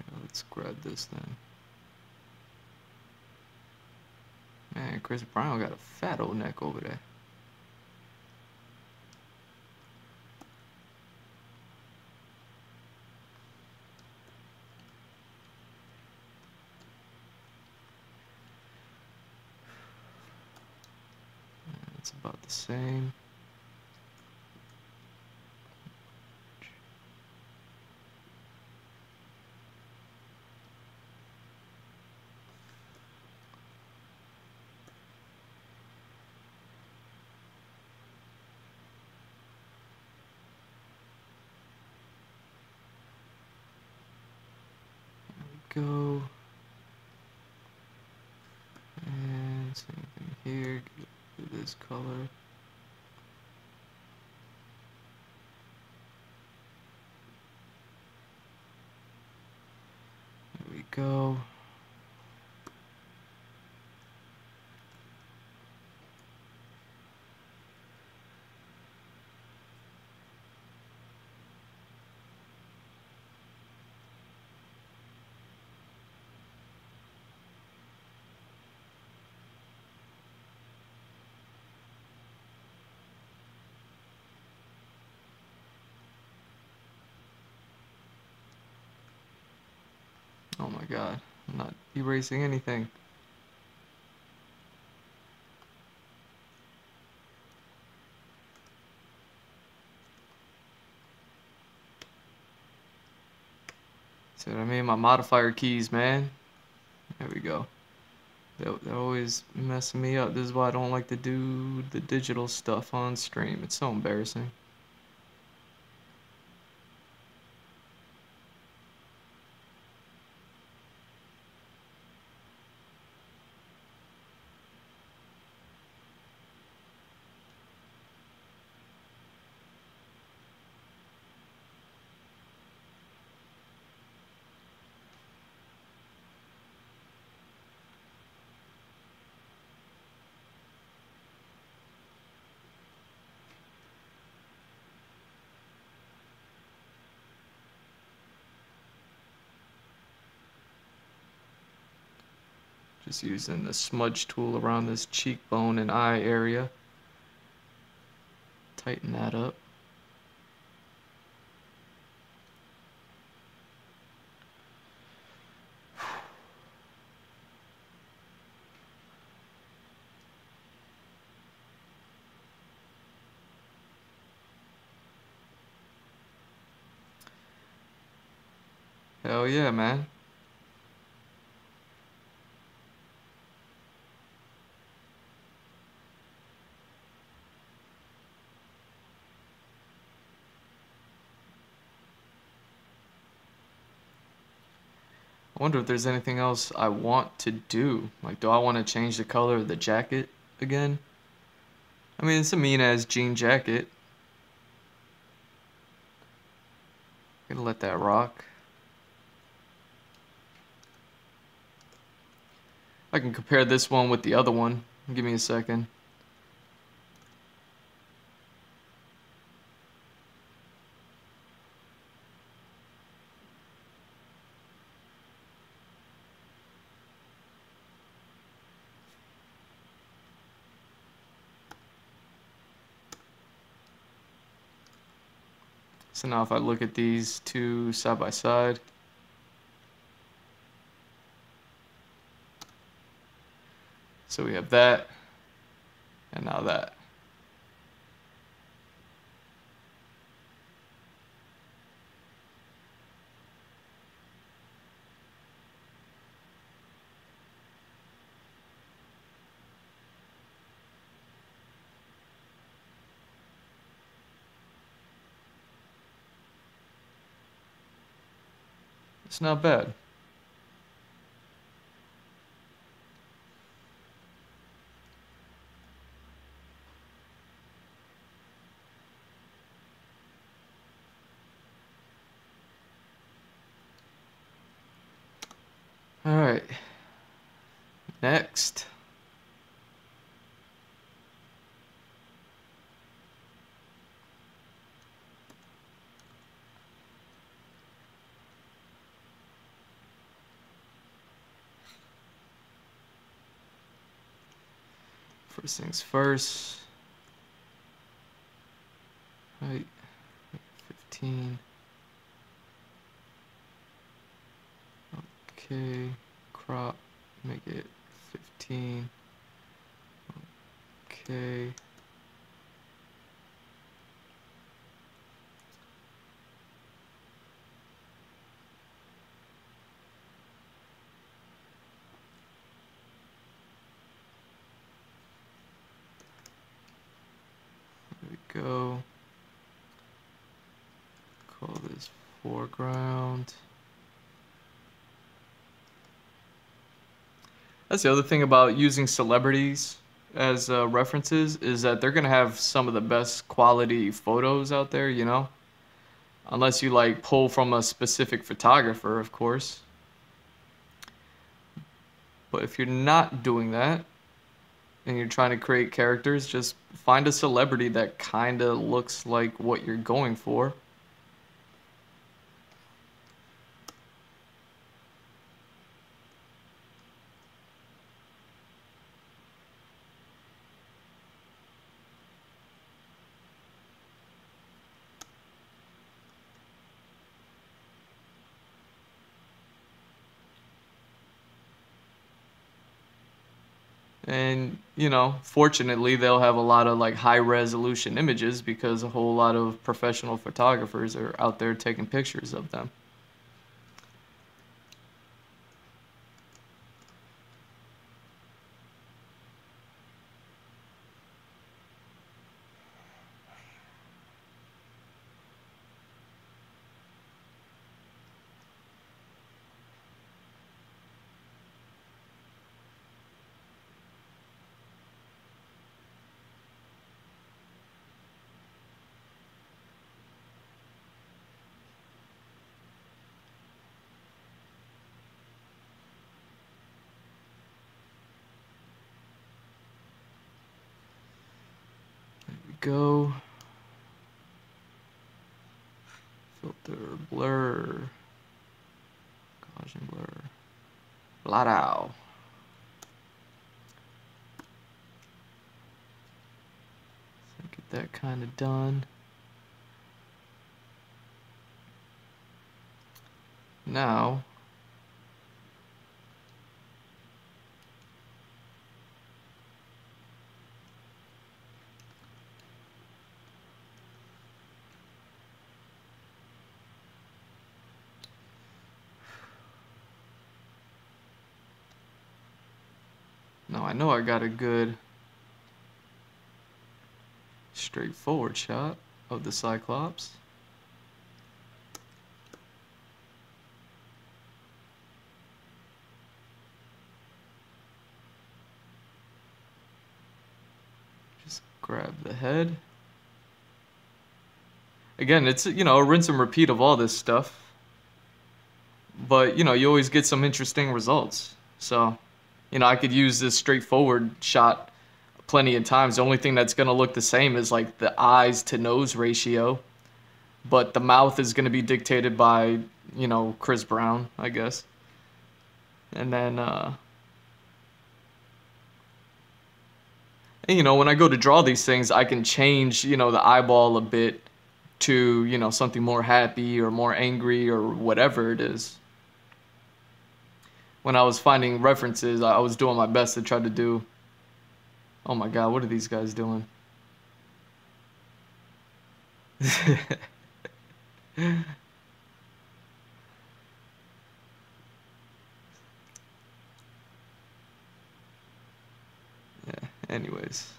A: Yeah, let's grab this then. Man, Chris Brown got a fat old neck over there. It's about the same. There we go. And same thing here. Get this color. There we go. Oh my god, I'm not erasing anything. See what I mean? My modifier keys, man. There we go. They're always messing me up. This is why I don't like to do the digital stuff on stream. It's so embarrassing. Just using the smudge tool around this cheekbone and eye area. Tighten that up. Hell yeah, man. I wonder if there's anything else I want to do. Like, do I want to change the color of the jacket again? I mean, it's a mean-ass jean jacket. Gonna let that rock. I can compare this one with the other one. Give me a second. So now if I look at these two side by side, so we have that, and now that. It's not bad. All right. Next. First things first. Right. 15. Okay. Crop. Make it 15. Okay. There we go. Call this foreground. That's the other thing about using celebrities as references is that they're gonna have some of the best quality photos out there, you know? Unless you like pull from a specific photographer, of course. But if you're not doing that and you're trying to create characters, just find a celebrity that kind of looks like what you're going for. And, you know, fortunately, they'll have a lot of like high resolution images because a whole lot of professional photographers are out there taking pictures of them. There we go. Filter, blur, Gaussian blur, blot out. So get that kind of done. Now, I know I got a good straightforward shot of the Cyclops. Just grab the head. Again, it's, you know, a rinse and repeat of all this stuff. But, you know, you always get some interesting results. So, you know, I could use this straightforward shot plenty of times. The only thing that's going to look the same is like the eyes to nose ratio. But the mouth is going to be dictated by, you know, Chris Brown, I guess. And then, and, you know, when I go to draw these things, I can change, you know, the eyeball a bit to, you know, something more happy or more angry or whatever it is. When I was finding references, I was doing my best to try to do. Oh my God, what are these guys doing? Yeah, anyways.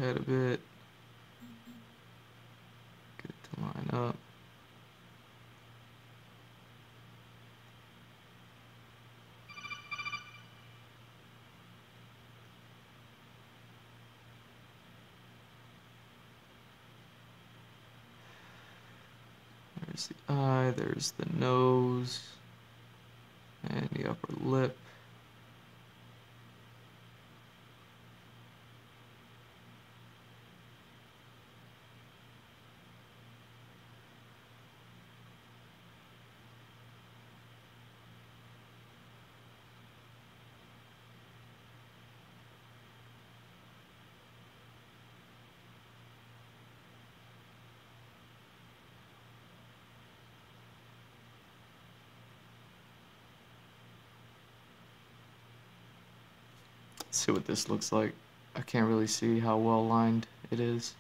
A: head a bit. Get it to line up. There's the eye, there's the nose, and the upper lip. Let's see what this looks like. I can't really see how well lined it is.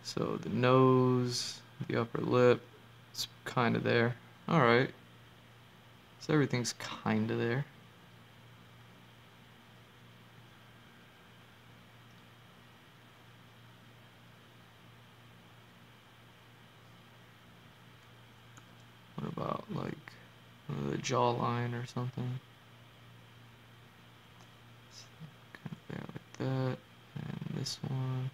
A: So the nose, the upper lip, it's kind of there. All right. So everything's kind of there. What about like the jawline or something? Kind of there like that. And this one.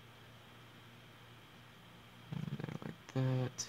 A: And there like that.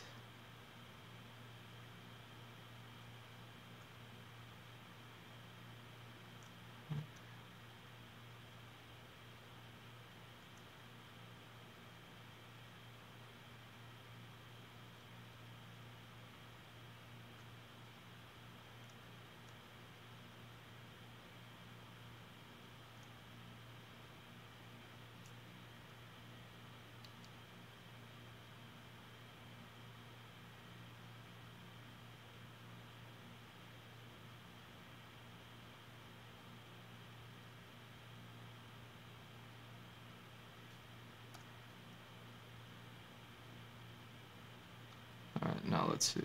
A: All right, now let's see.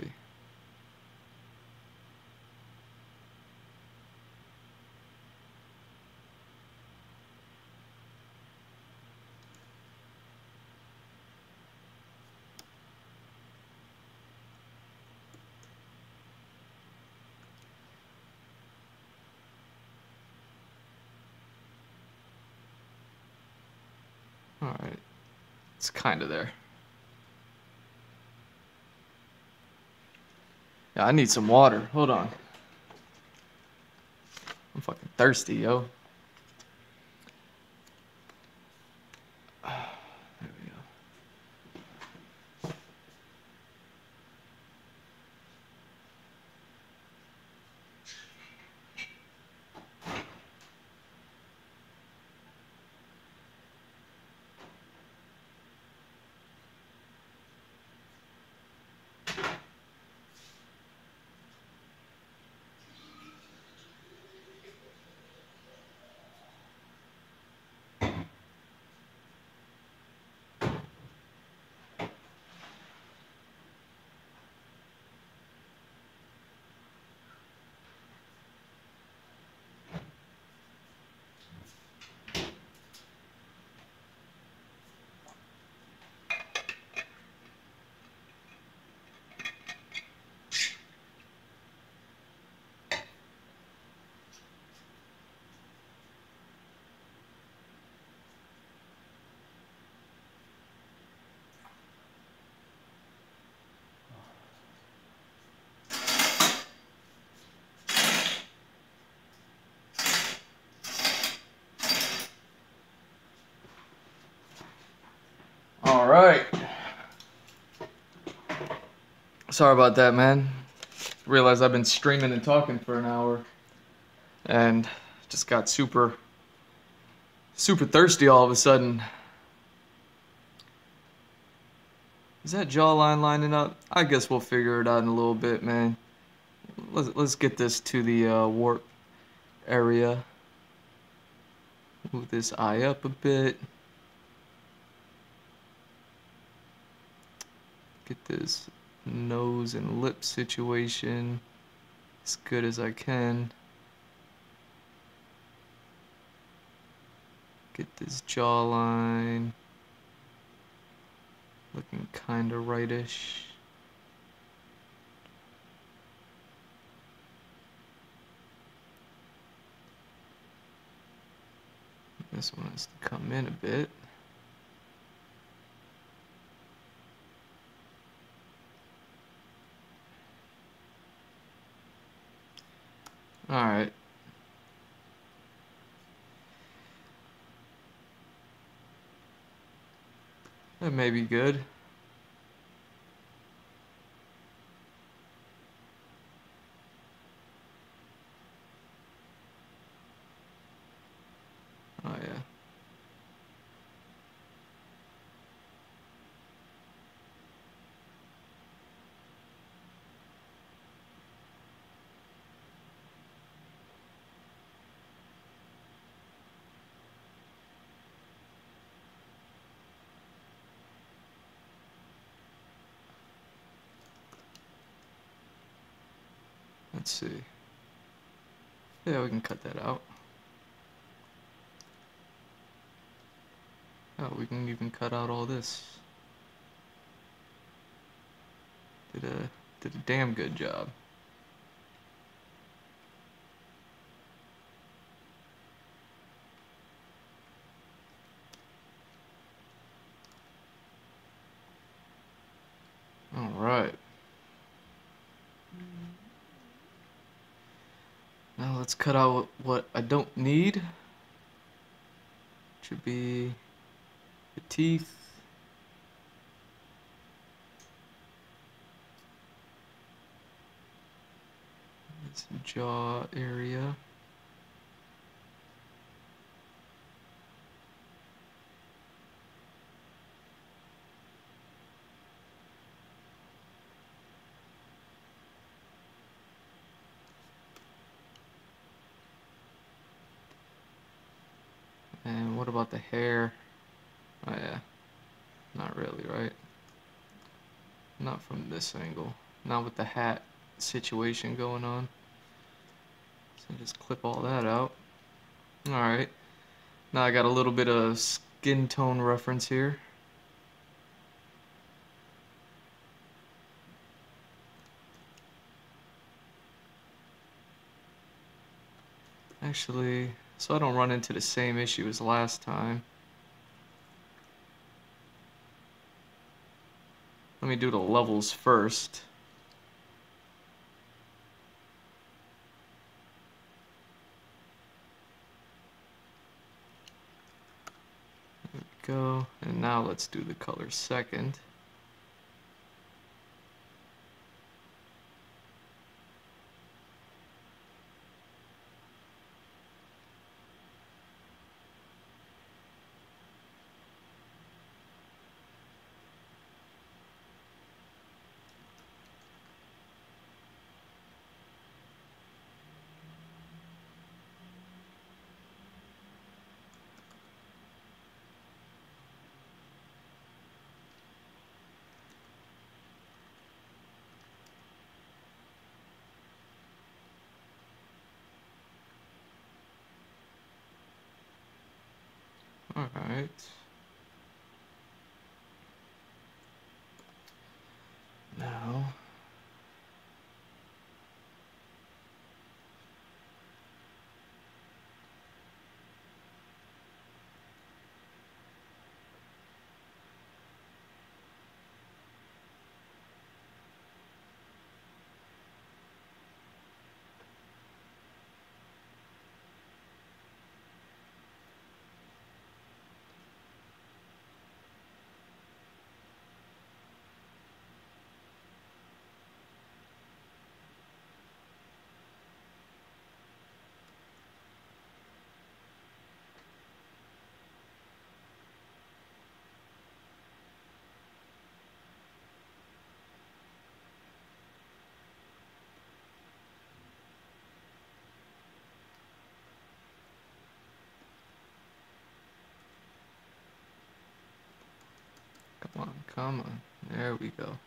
A: All right, it's kind of there. Yeah, I need some water. Hold on. I'm fucking thirsty, yo. There we go. All right. Sorry about that, man. Realized I've been streaming and talking for an hour and just got super thirsty all of a sudden. Is that jawline lining up? I guess we'll figure it out in a little bit, man. Let's get this to the warp area. Move this eye up a bit. Get this nose and lip situation as good as I can. Get this jawline looking kinda rightish. This one has to come in a bit. Alright. That may be good. Oh yeah. Let's see. Yeah, we can cut that out. Oh, we can even cut out all this. Did a damn good job. All right. Now let's cut out what I don't need. Should be the teeth. This jaw area. And what about the hair? Oh yeah, not really, right? Not from this angle. Not with the hat situation going on. So just clip all that out. Alright. Now I got a little bit of skin tone reference here. Actually, so I don't run into the same issue as last time, let me do the levels first. There we go. And now let's do the color second. Alright. Now, come on, come on. There we go.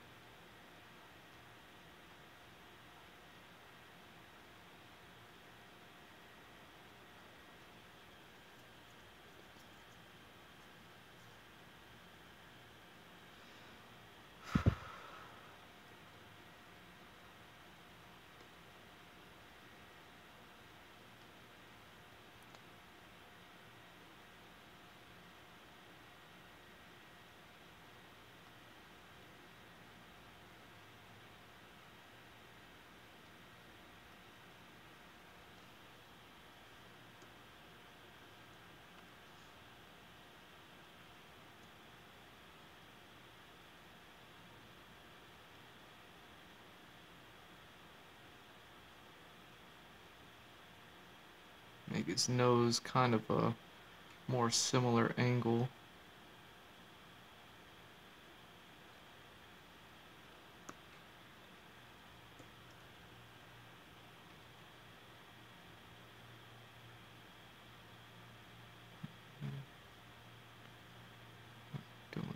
A: his nose kind of a more similar angle. Doing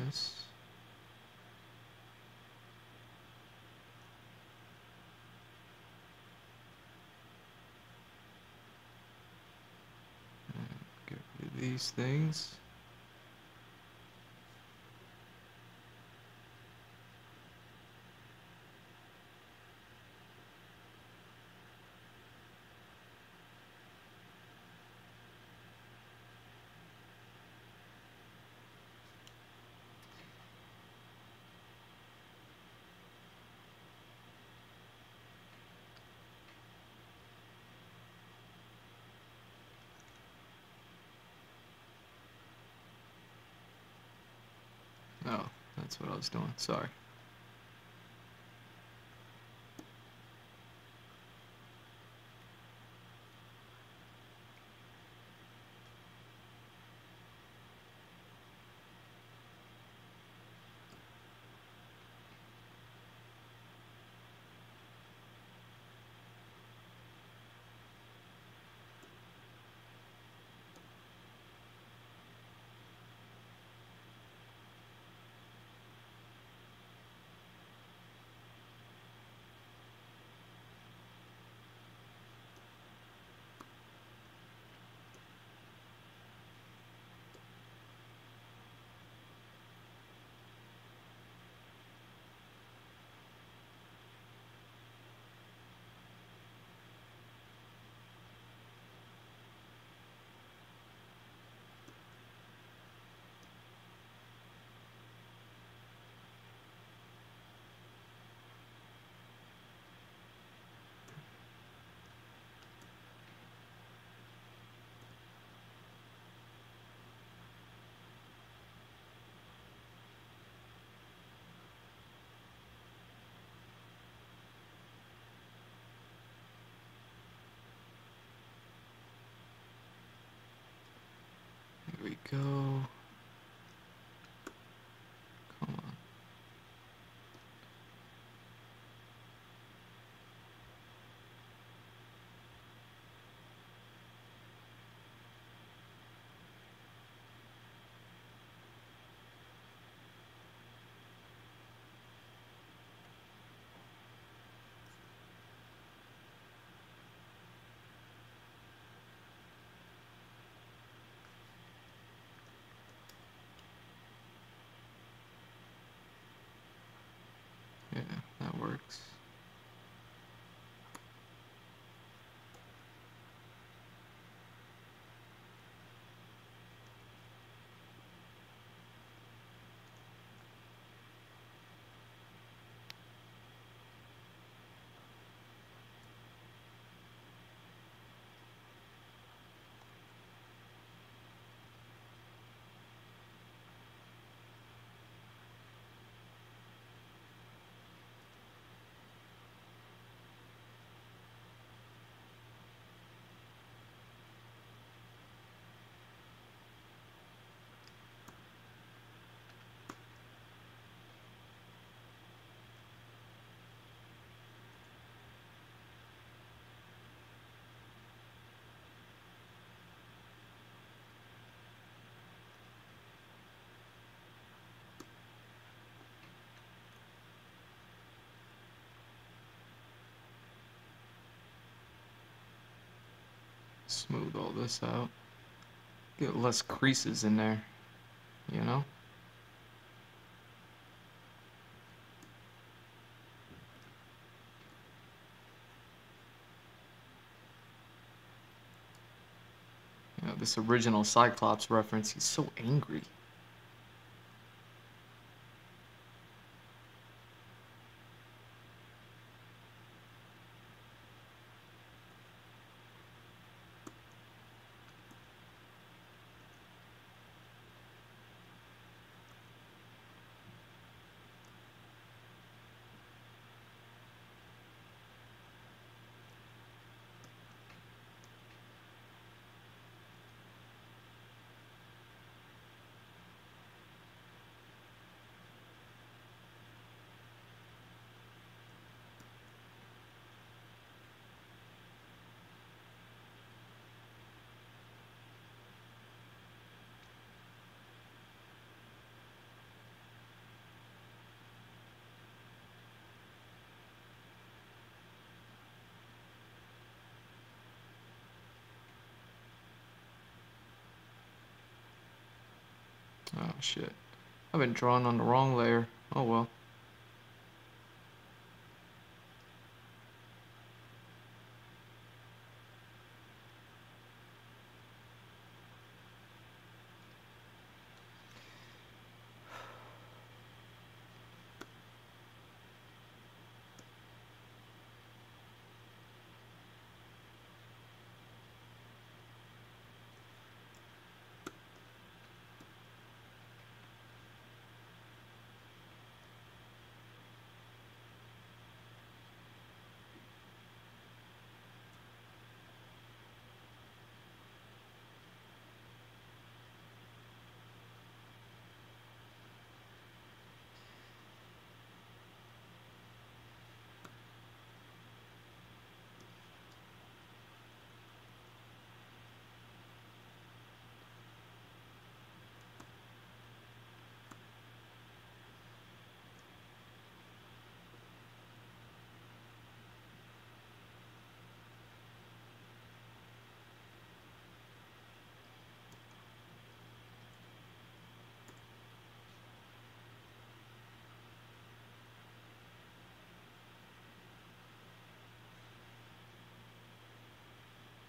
A: this. Get rid of these things. Oh, that's what I was doing. Sorry. Here we go. Come on. Yeah, that works. Smooth all this out. Get less creases in there, you know? You know, this original Cyclops reference, he's so angry. Oh shit. I've been drawing on the wrong layer. Oh well.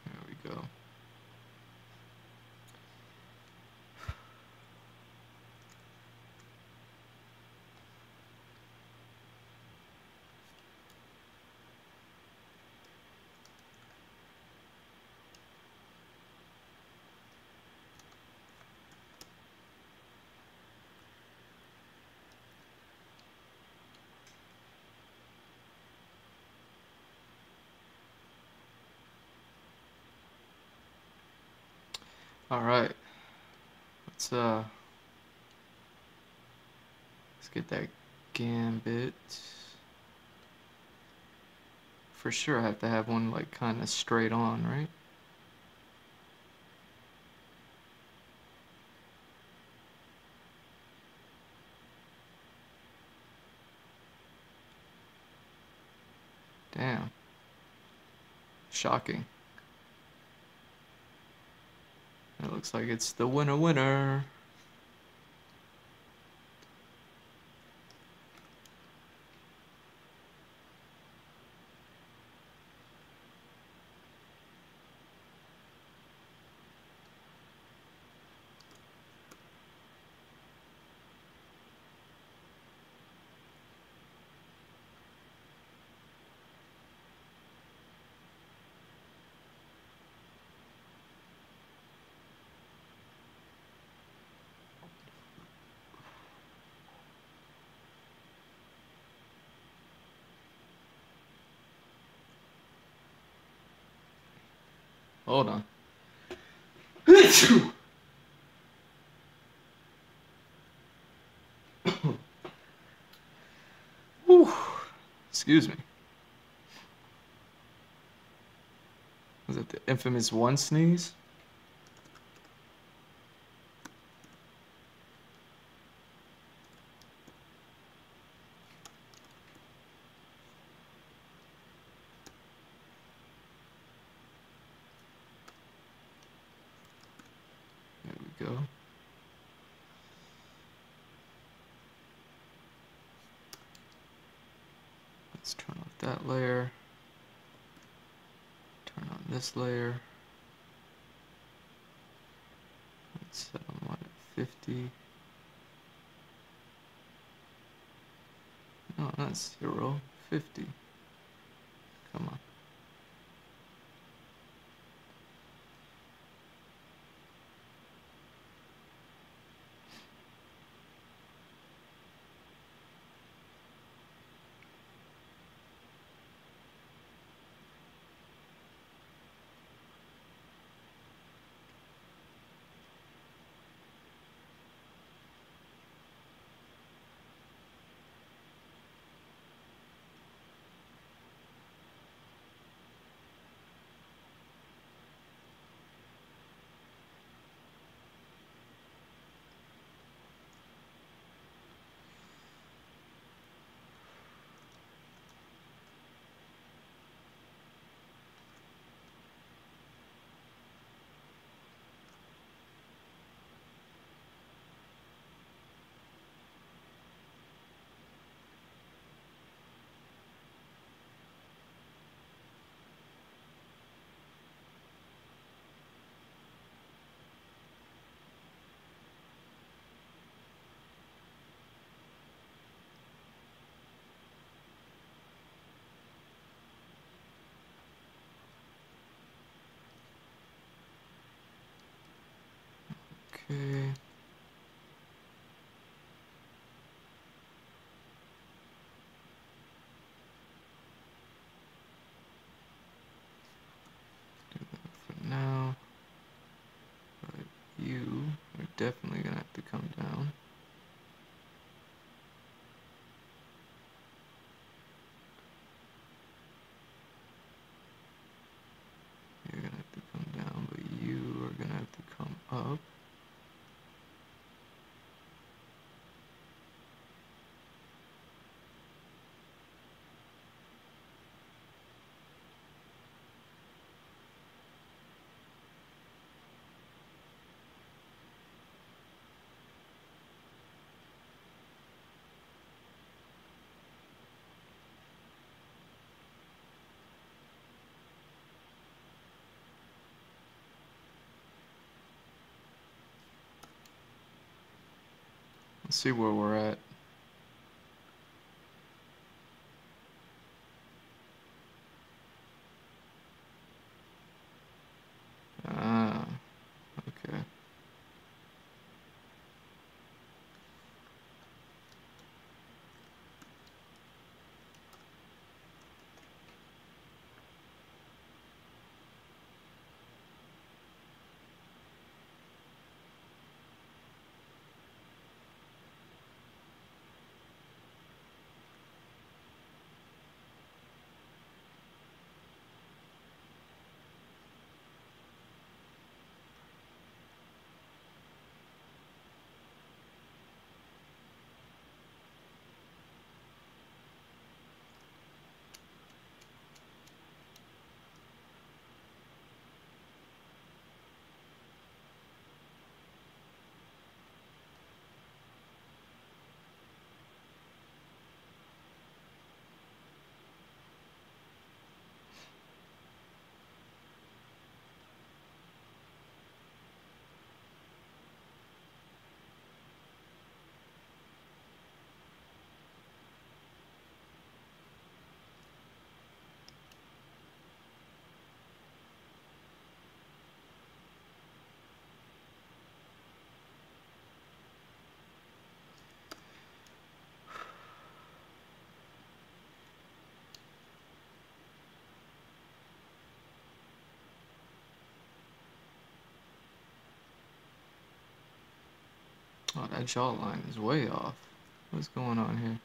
A: There we go. All right. Let's get that Gambit. For sure I have to have one like kind of straight on, right? Damn. Shocking. It looks like it's the winner. Hold on. Whew. Excuse me. Was it the infamous one sneeze? There we go. Let's turn off that layer. Turn on this layer. Let's set them on at 50. No, not 0, 50. Come on. Okay. Do that for now. But you are definitely gonna have to come down. You're gonna have to come down, but you are gonna have to come up. Let's see where we're at. Ah, okay. Oh, that jawline is way off. What's going on here?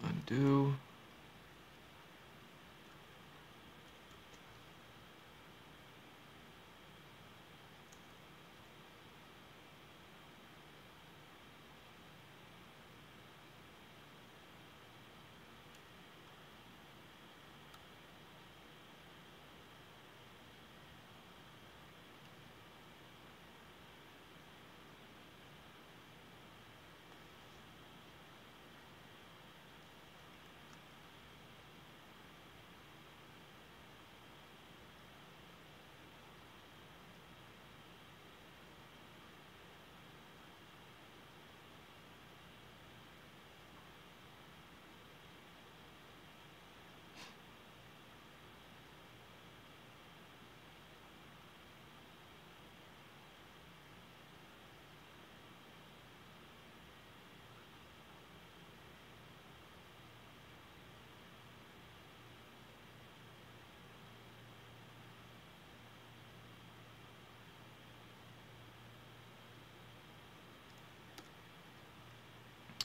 A: Undo.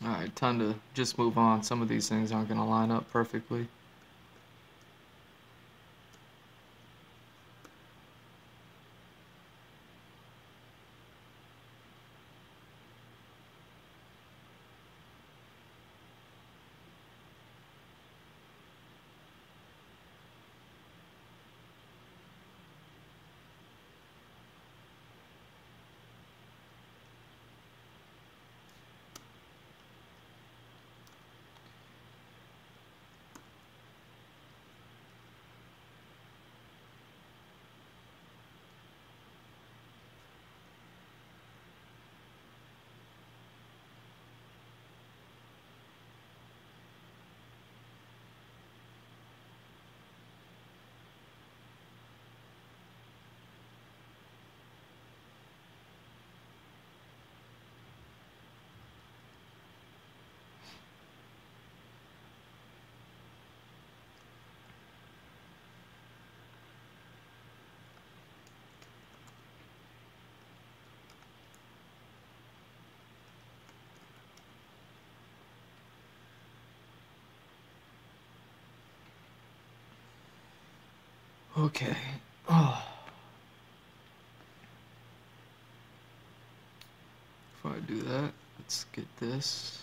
A: Alright, time to just move on. Some of these things aren't gonna line up perfectly. Okay. Oh. Before I do that, let's get this.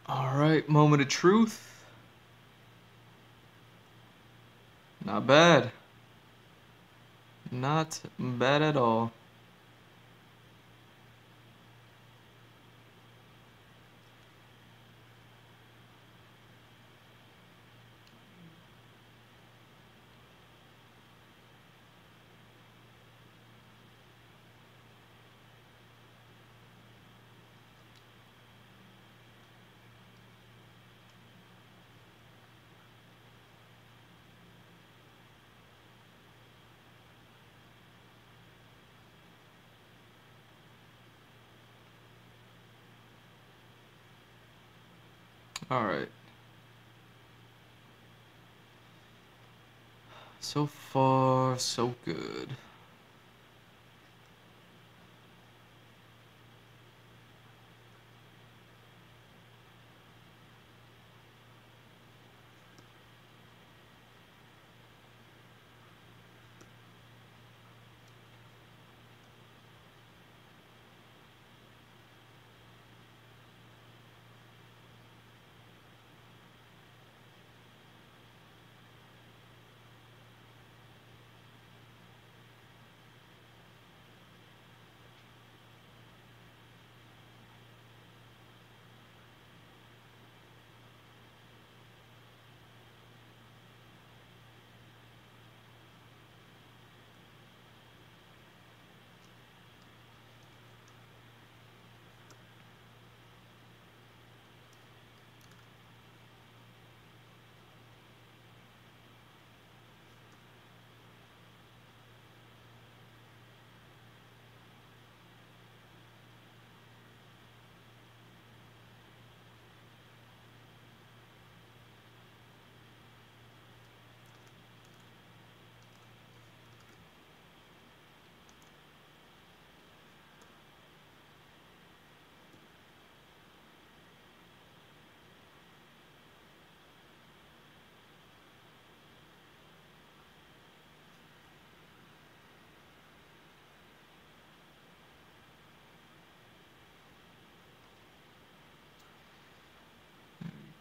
A: Alright, moment of truth. Not bad. Not bad at all. Alright. So far, so good.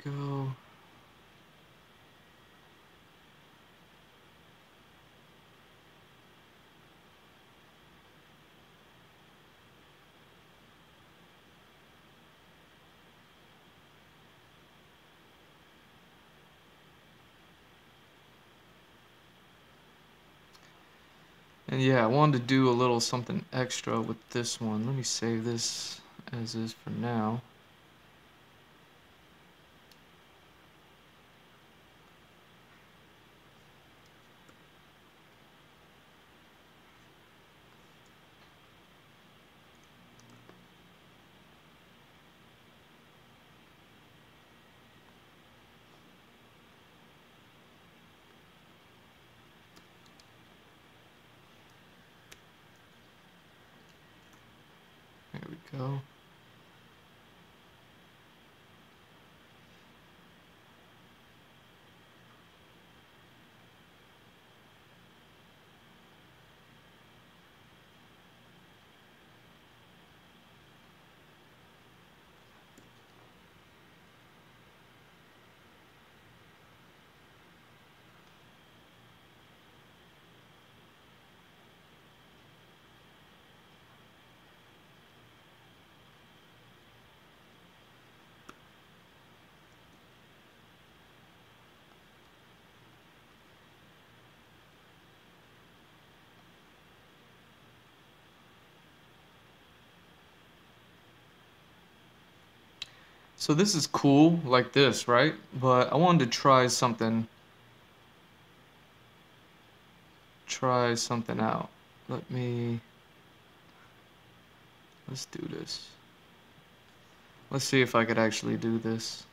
A: Go. And yeah, I wanted to do a little something extra with this one. Let me save this as is for now. There we go. So this is cool like this, right? But I wanted to try something out. Let's do this. Let's see if I could actually do this.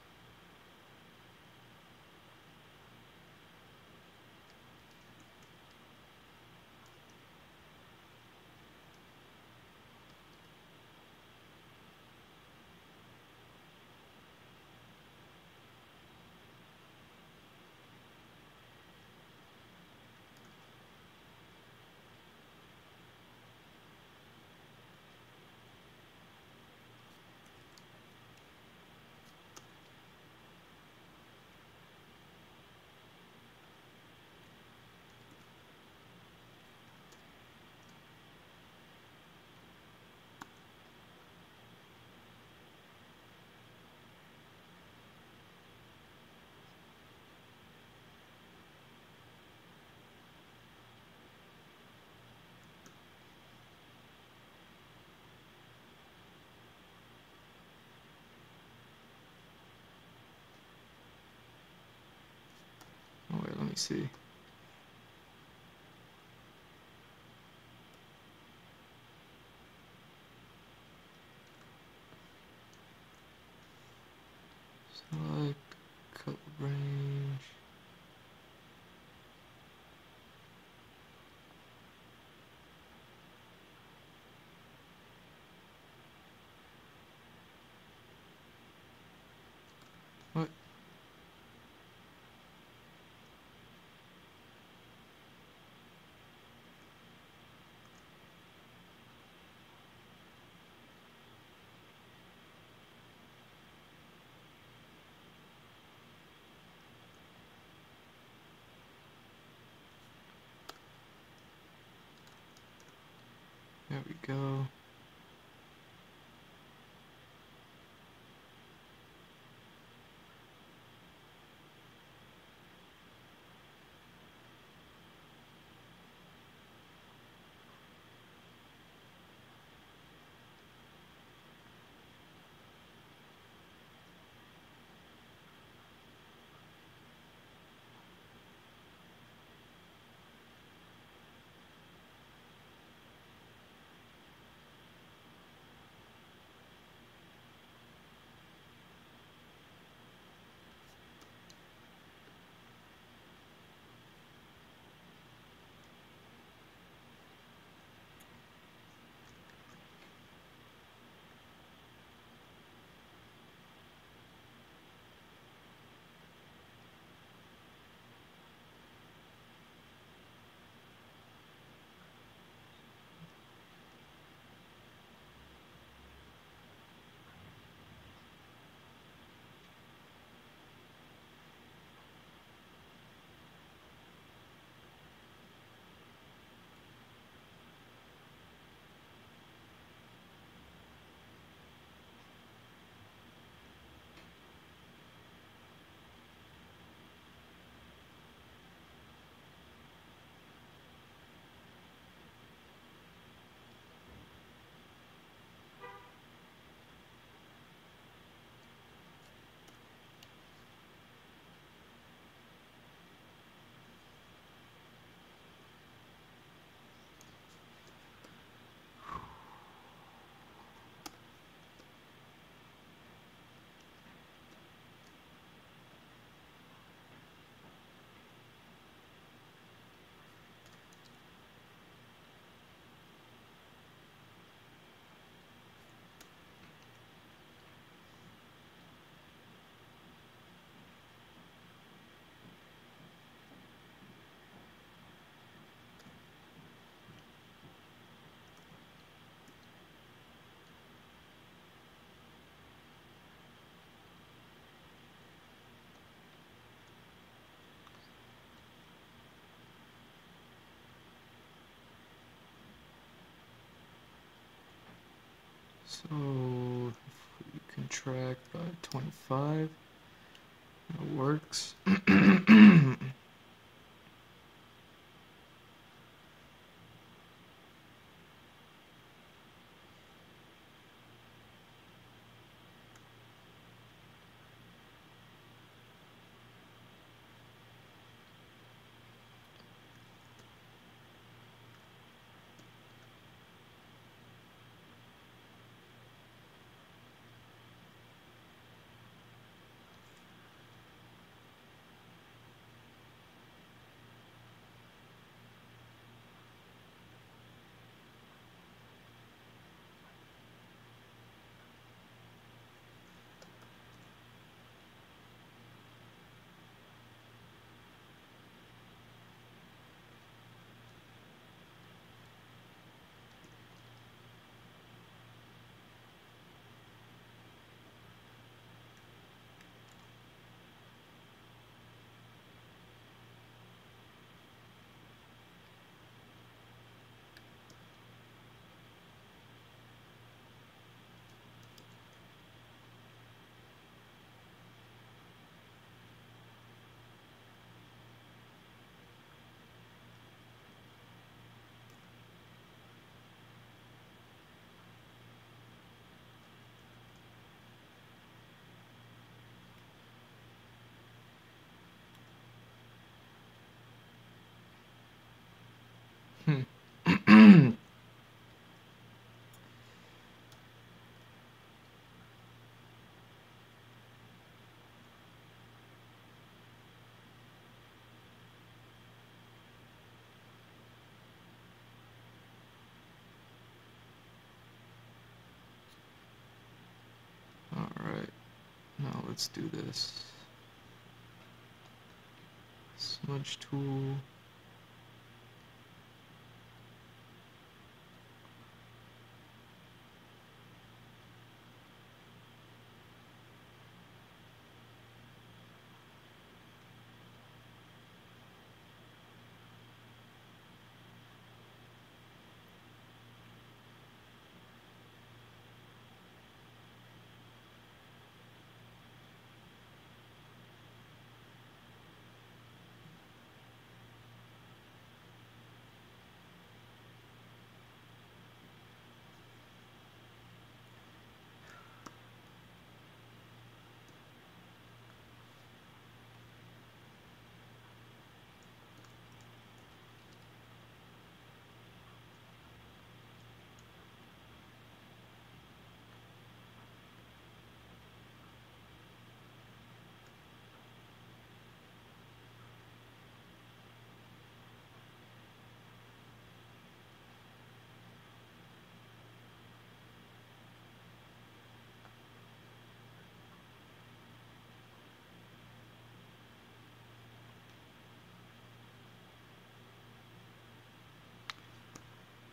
A: Oh wait, let me see. Select color range. What? There we go. So if we contract by 25, that works. Alright, now let's do this. Smudge tool.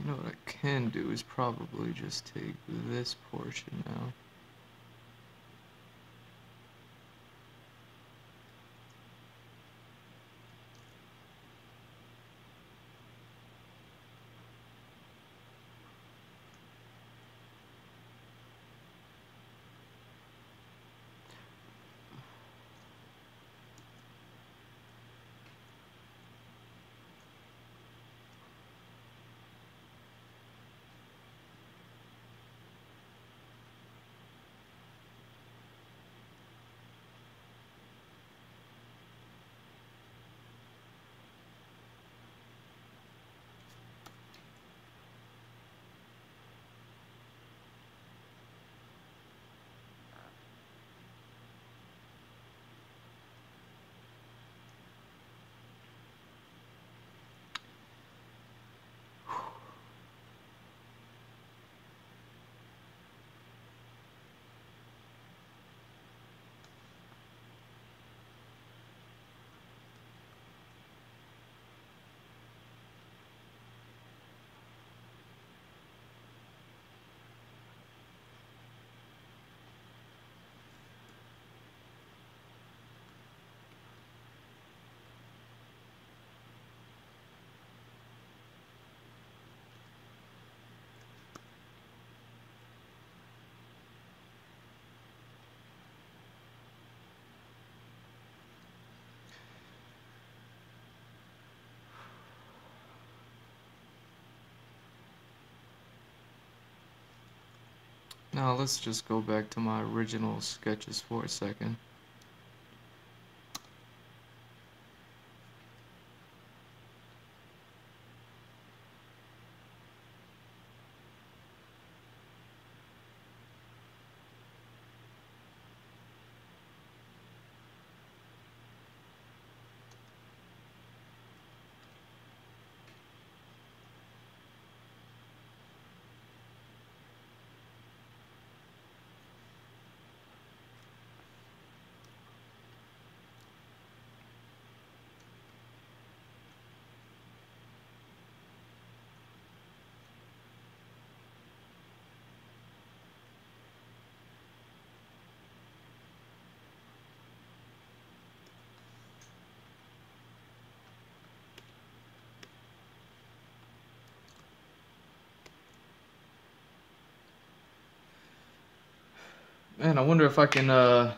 A: You know what I can do is probably just take this portion now. Now let's just go back to my original sketches for a second. Man, I wonder if I can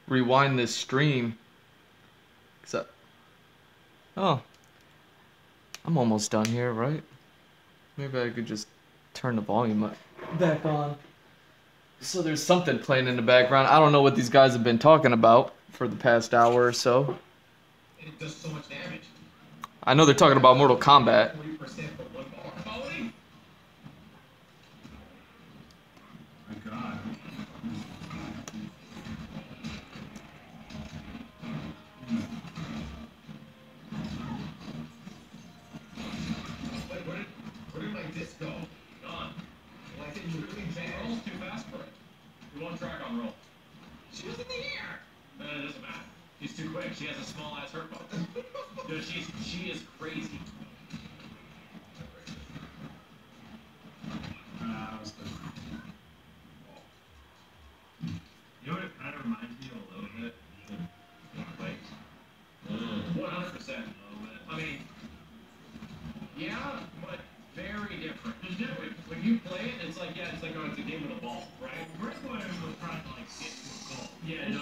A: rewind this stream. Oh, I'm almost done here, right? Maybe I could just turn the volume back on. So there's something playing in the background. I don't know what these guys have been talking about for the past hour or so.
B: It does so much damage.
A: I know they're talking about Mortal Kombat.
B: 40% for one ball. Quality? My God. Wait, where did my disc go? Gone. Well, I think you really bad. Roll's too fast for it. We won't track on roll. She was in the air. It doesn't matter. She's too quick. She has a small ass hurt box. Dude, she is crazy. You know what it kind of reminds me of a little bit? Like, 100%. I mean, yeah, but very different. When you play it, it's like, yeah, it's like, oh, it's a game with a ball, right? We're going to try to like get to a goal. Yeah, no,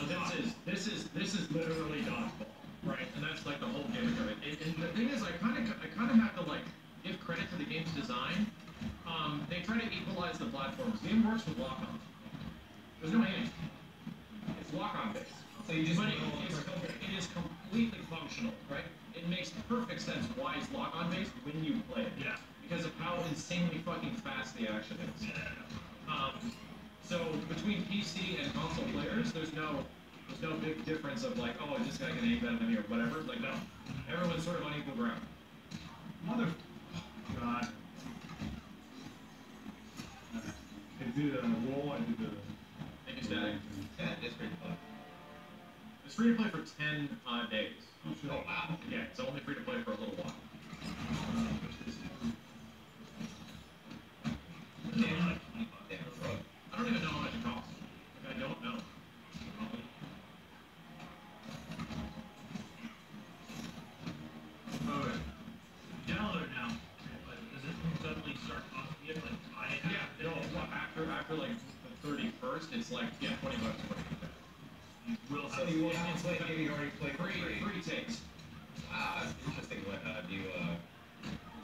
B: this is literally dodgeball, right? And that's like the whole gimmick of it. And the thing is, I kind of have to like give credit to the game's design. They try to equalize the platforms. The game works with lock-on. There's no aim. It's lock-on based. So you just, but it is completely functional, right? It makes perfect sense why it's lock-on based when you play it. Yeah. Because of how insanely fucking fast the action is. Yeah. So between PC and console players, there's no big difference of like, oh, this guy can aim better than me or whatever. Like, no, everyone's sort of on equal ground. Mother, God. I do the roll. I do the. Thank you, static. Yeah, it's free to play. It's free to play for 10 days. Oh wow. Yeah, it's only free to play for a little while. I don't even know how much it costs. Like, I don't know. Okay. Download it now. But does it suddenly start costing you like buy it? Yeah. No. After like the 31st, it's like $20 for it. You will. So you will have to play. Maybe you already played free takes. Wow, that's interesting. What do you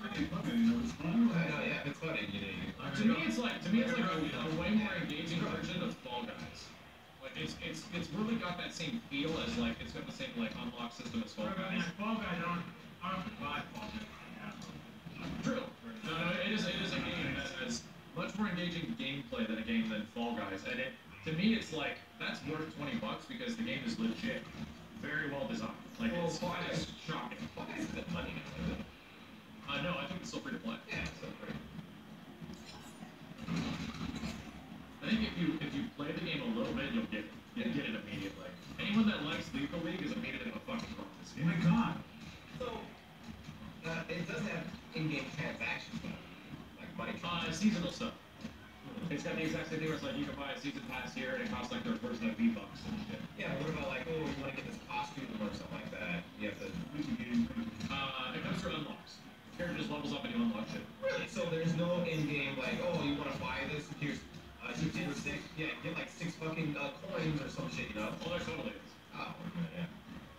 B: It's fun. Yeah, it's funny. To me, it's like a way more engaging version of Fall Guys. Like it's really got that same feel as like it's got the same like unlock system as Fall Guys. Fall Guys I don't buy Fall Guys. True. No, it is a game that has much more engaging gameplay than a game than Fall Guys, and to me it's like that's worth $20 because the game is legit, very well designed. Like it's shocking. Fall Guys is money now. No, I think it's still free to play. Yeah, it's still free. I think if you play the game a little bit, you'll get it. You'll get it immediately. Anyone that likes Lethal League is immediately gonna fucking love this game. Oh my god. So it doesn't have in-game transactions, like money. Seasonal stuff. It's got the exact same thing where it's like you can buy a season pass here and it costs like their first like V-Bucks and shit. Yeah, but what about like, oh, you want to get this costume or something like that? You have to. It comes through unlocks. Character just levels up and you unlock shit. Really? So there's no in-game like, oh, you want to buy this? Here's get 6. Yeah, get like 6 fucking coins or some shit, you know? Oh, there totally is. Oh, yeah.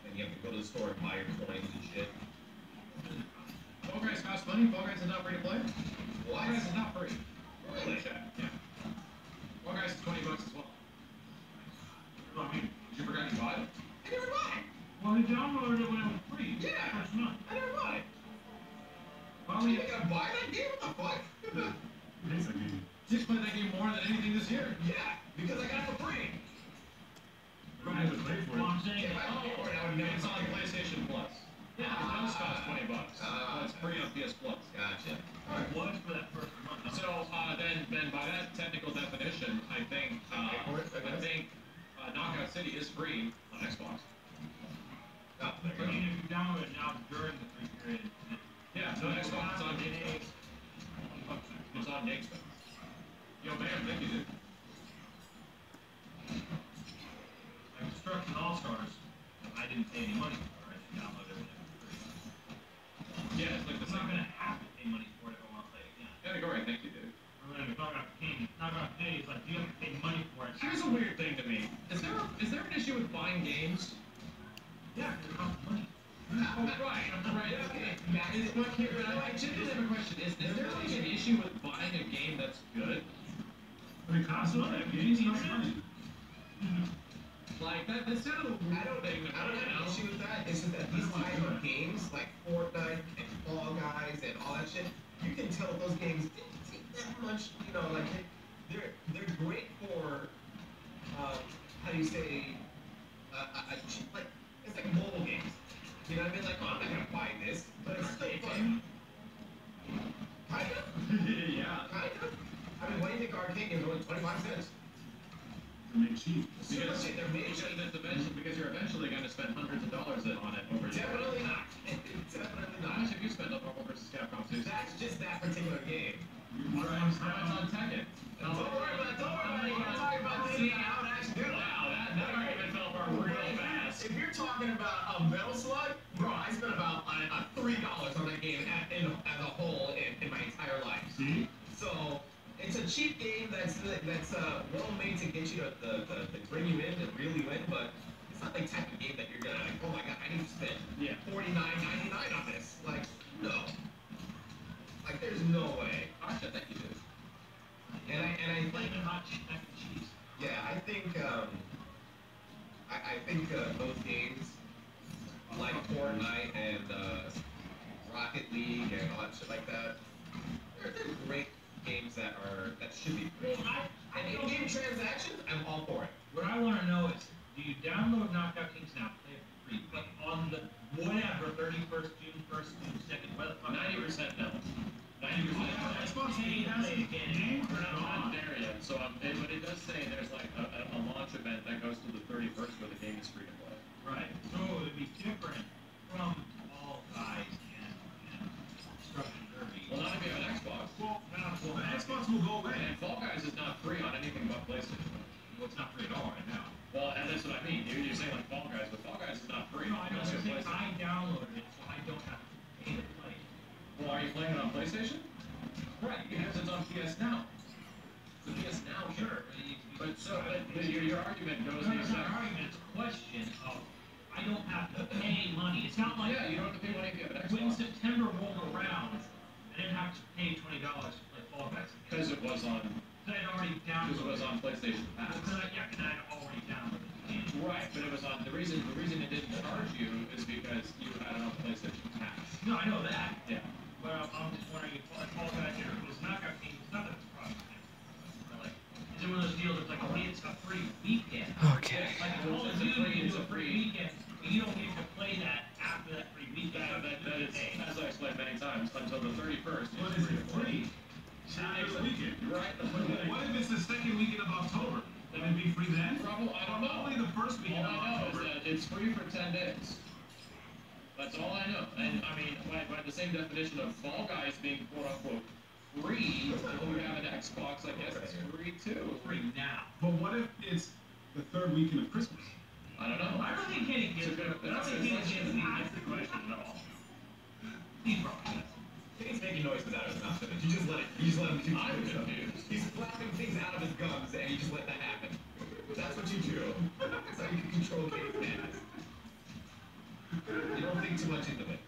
B: And you have to go to the store and buy your coins and shit. Fall Guys costs money. Fall Guys is not free to play. Fall Guys is not free. Really? Yeah. price is $20 as well. Well, I mean, you forgot you bought it? I never bought it. Well, he downloaded it when it was free. Yeah. First month. I never bought it. Well, you think I buy that game? What the fuck? Just played that game more than anything this year. Yeah, because I got it for free. I would pay for it. I'm saying, if I paid for it, I would never. It's on PlayStation Plus. Yeah, it does cost $20. It's free on PS Plus. Gotcha. Alright, what for that first month? So then by that technical definition, I think Knockout City is free on Xbox. Oh, there you go. If you download it now during the free period. Yeah, so Xbox on Game Pass. It's on Game Pass. Yo, man, thank you, dude. Like Destruction All-Stars, I didn't pay any money for it. I just downloaded it for free. Yeah, it's like it's not gonna have to pay money for it if I want to play it again. Yeah, go right, thank you, dude. If I'm not gonna pay, it's like you have to pay money for it. Here's a weird thing to me. Is there an issue with buying games? Yeah, because it costs money. Oh, right. Okay. I genuinely have a question. Is there like an issue with buying a game that's good? But it costs money. Games cost money. Like that's sort of I don't have an issue with that. It's just that these type of games like Fortnite and Fall Guys and all that shit, you can tell those games didn't take that much. You know, like they're great for how do you say like it's like mobile games. You know what I mean? Like, oh, I'm not gonna buy this, but it's still fun. Kind of? Yeah. Kind of? I mean, why do you think arcade games are only 25 cents? They're made cheap. Because they're made cheap. Because you're eventually going to spend hundreds of dollars on it over Definitely not. Definitely not. How much have you spent on Marvel vs. Capcom 2? That's just that particular game. How much on Tekken? Don't worry about it. Don't worry about it. We're not talking about this. How it actually did. Wow, that argument fell apart real fast. If you're talking about a Metal Slug, bro, I spent about $3 on that game as a whole in my entire life. See? So it's a cheap game that's well made to get you to bring you in and reel you in, but it's not the type of game that you're gonna like, oh my god, I need to spend $49.99 on this. Like, no. Like, there's no way. I should thank you, dude. And I think hot mac and cheese. Yeah, I think those games like Fortnite and Rocket League and all that shit like that, they're great games that should be free. And in-game transactions, I'm all for it. What I want to know is, do you download Knockout Kings now, play it for free, but on the whatever 31st, June 1st, June 2nd, whether 90% no. 90% no. Xbox has a game. We're not there yet. So, but it does say there's like a launch event that goes to the 31st where the game is free to play. Right. So it would be different from Fall Guys and Destruction Derby. Well, not if you have an Xbox. Well, Xbox will go away. And Fall Guys is not free on anything but PlayStation. Well, it's not free at all right now. Well, and that's what I mean. You're saying like Fall Guys, but Fall Guys is not free. No, I know. I downloaded it, so I don't have to pay to play it. Well, are you playing it on PlayStation? Right, because it's on PS Now. The PS Now, sure. But your argument goes. No, it's not an argument. It's a question of I don't have to pay money. It's not like you don't have to pay money if you have an Xbox. When September rolled around, I didn't have to pay $20 to play Fall Guys. Because it was on. Because I'd already downloaded. Because it was on PlayStation Pass. Because I'd already downloaded the game. Right, but it was on. The reason it didn't charge you is because you had it on PlayStation Pass. No, I know that. Yeah. But I'm just wondering if Fall Guys here was Knockout King. It's not that it's probably. Is it one of those deals that's like, oh, it's a free weekend?
A: Okay.
B: Like Call of Duty, you do a free weekend, but you don't get to play that after that free weekend. That is, as I explained many times, until the 31st. What is it free? After the weekend. Right. What if it's the second weekend of October? Then it'd be free then? Probably, I don't know. Probably the first weekend of October. All I know is that it's free for 10 days. That's all I know. And I mean, by the same definition of Fall Guys being quote-unquote free, if you have an Xbox, I guess it's free too. Free now. But what if it's the third weekend of Christmas? I don't know. I don't think Kenny gets the question at all. He probably does. Kenny's making noises out of his mouth. You just let him do it. He's flapping things out of his gums and you just let that happen. That's what you do. That's how you can control Kenny's hands. You don't think too much into it.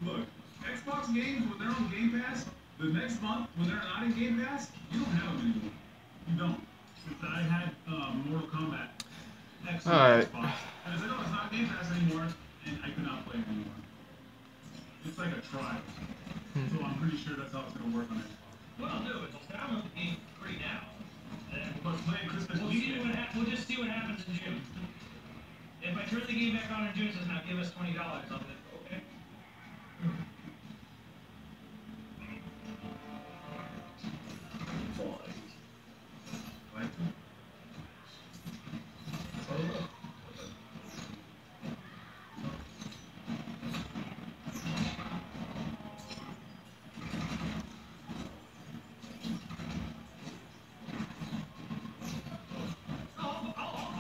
B: Look. Xbox games, when they're on Game Pass, the next month, when they're not in Game Pass, you don't have them anymore. You don't.
C: I had Mortal Kombat X on
A: Alright.
C: Xbox. And it's like, oh, it's not Game Pass anymore, and I could not play it anymore. It's like a trial. So I'm pretty sure that's how it's going to work on Xbox.
B: Well, no, it's download the game free now. And
C: But playing Christmas weekend.
B: we'll just see what happens in June. If I turn the game back on in June, it says now give us $20, I'll be okay.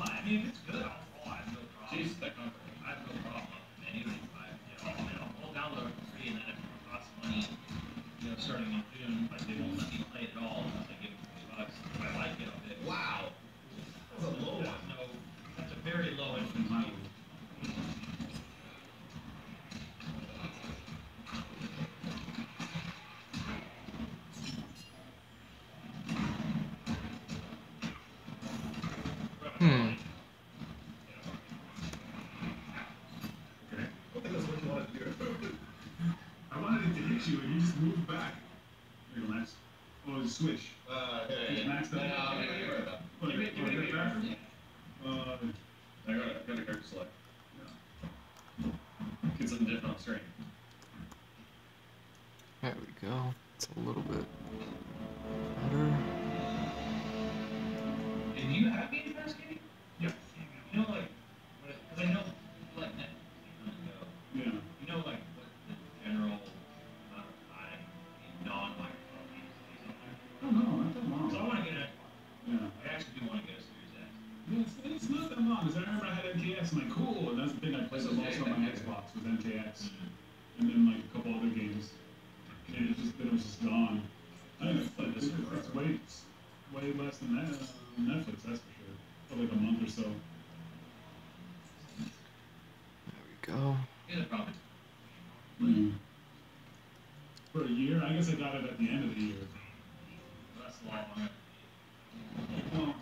B: I mean, if it's good, I have no problem. Jeez, that company. I have no problem. Anything, I'll download it for free, and then if it costs money, starting in June, like they won't let me play it at all unless I give them $20. If I like it, I'll bid. Wow. That's a low one. No, that's a very low entry value.
C: I wanted it to hit you, and you just moved back. Here, Max. Oh, switch.
B: Yeah.
C: Max, that.
B: Give me a bathroom.
D: I got a character select. Get something different on screen.
A: There we go. It's a little bit better.
B: Do you have Game Pass, Katie?
C: Yeah.
B: Because I know, like,
C: Yeah.
B: you know, like, what the general amount of time in non-Microsoft games is on there?
C: Oh, no, not that long.
B: So I want to get an Xbox.
C: Yeah.
B: I actually do want to get a Series X.
C: Yeah, it's not that long, because I remember I had NKX, I'm like, cool, and that's the thing I played the most on my Xbox was NKX. And then, like, a couple other games. And it was just gone. I think it's way less than that on Netflix, that's for sure. For like a month or so.
A: There we go.
B: Yeah, probably.
C: For a year? I guess I got it at the end of the year.
B: That's a lot longer.
C: Well,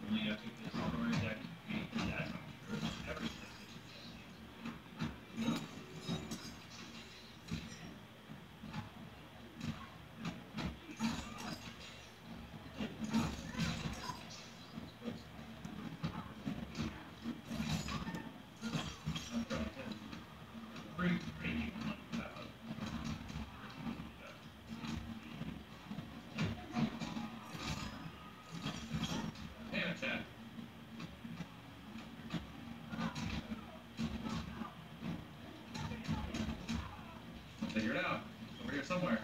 B: Only got to this story that that's not true. Every pretty Damn it, Chad.
D: Figure it out. Over here somewhere.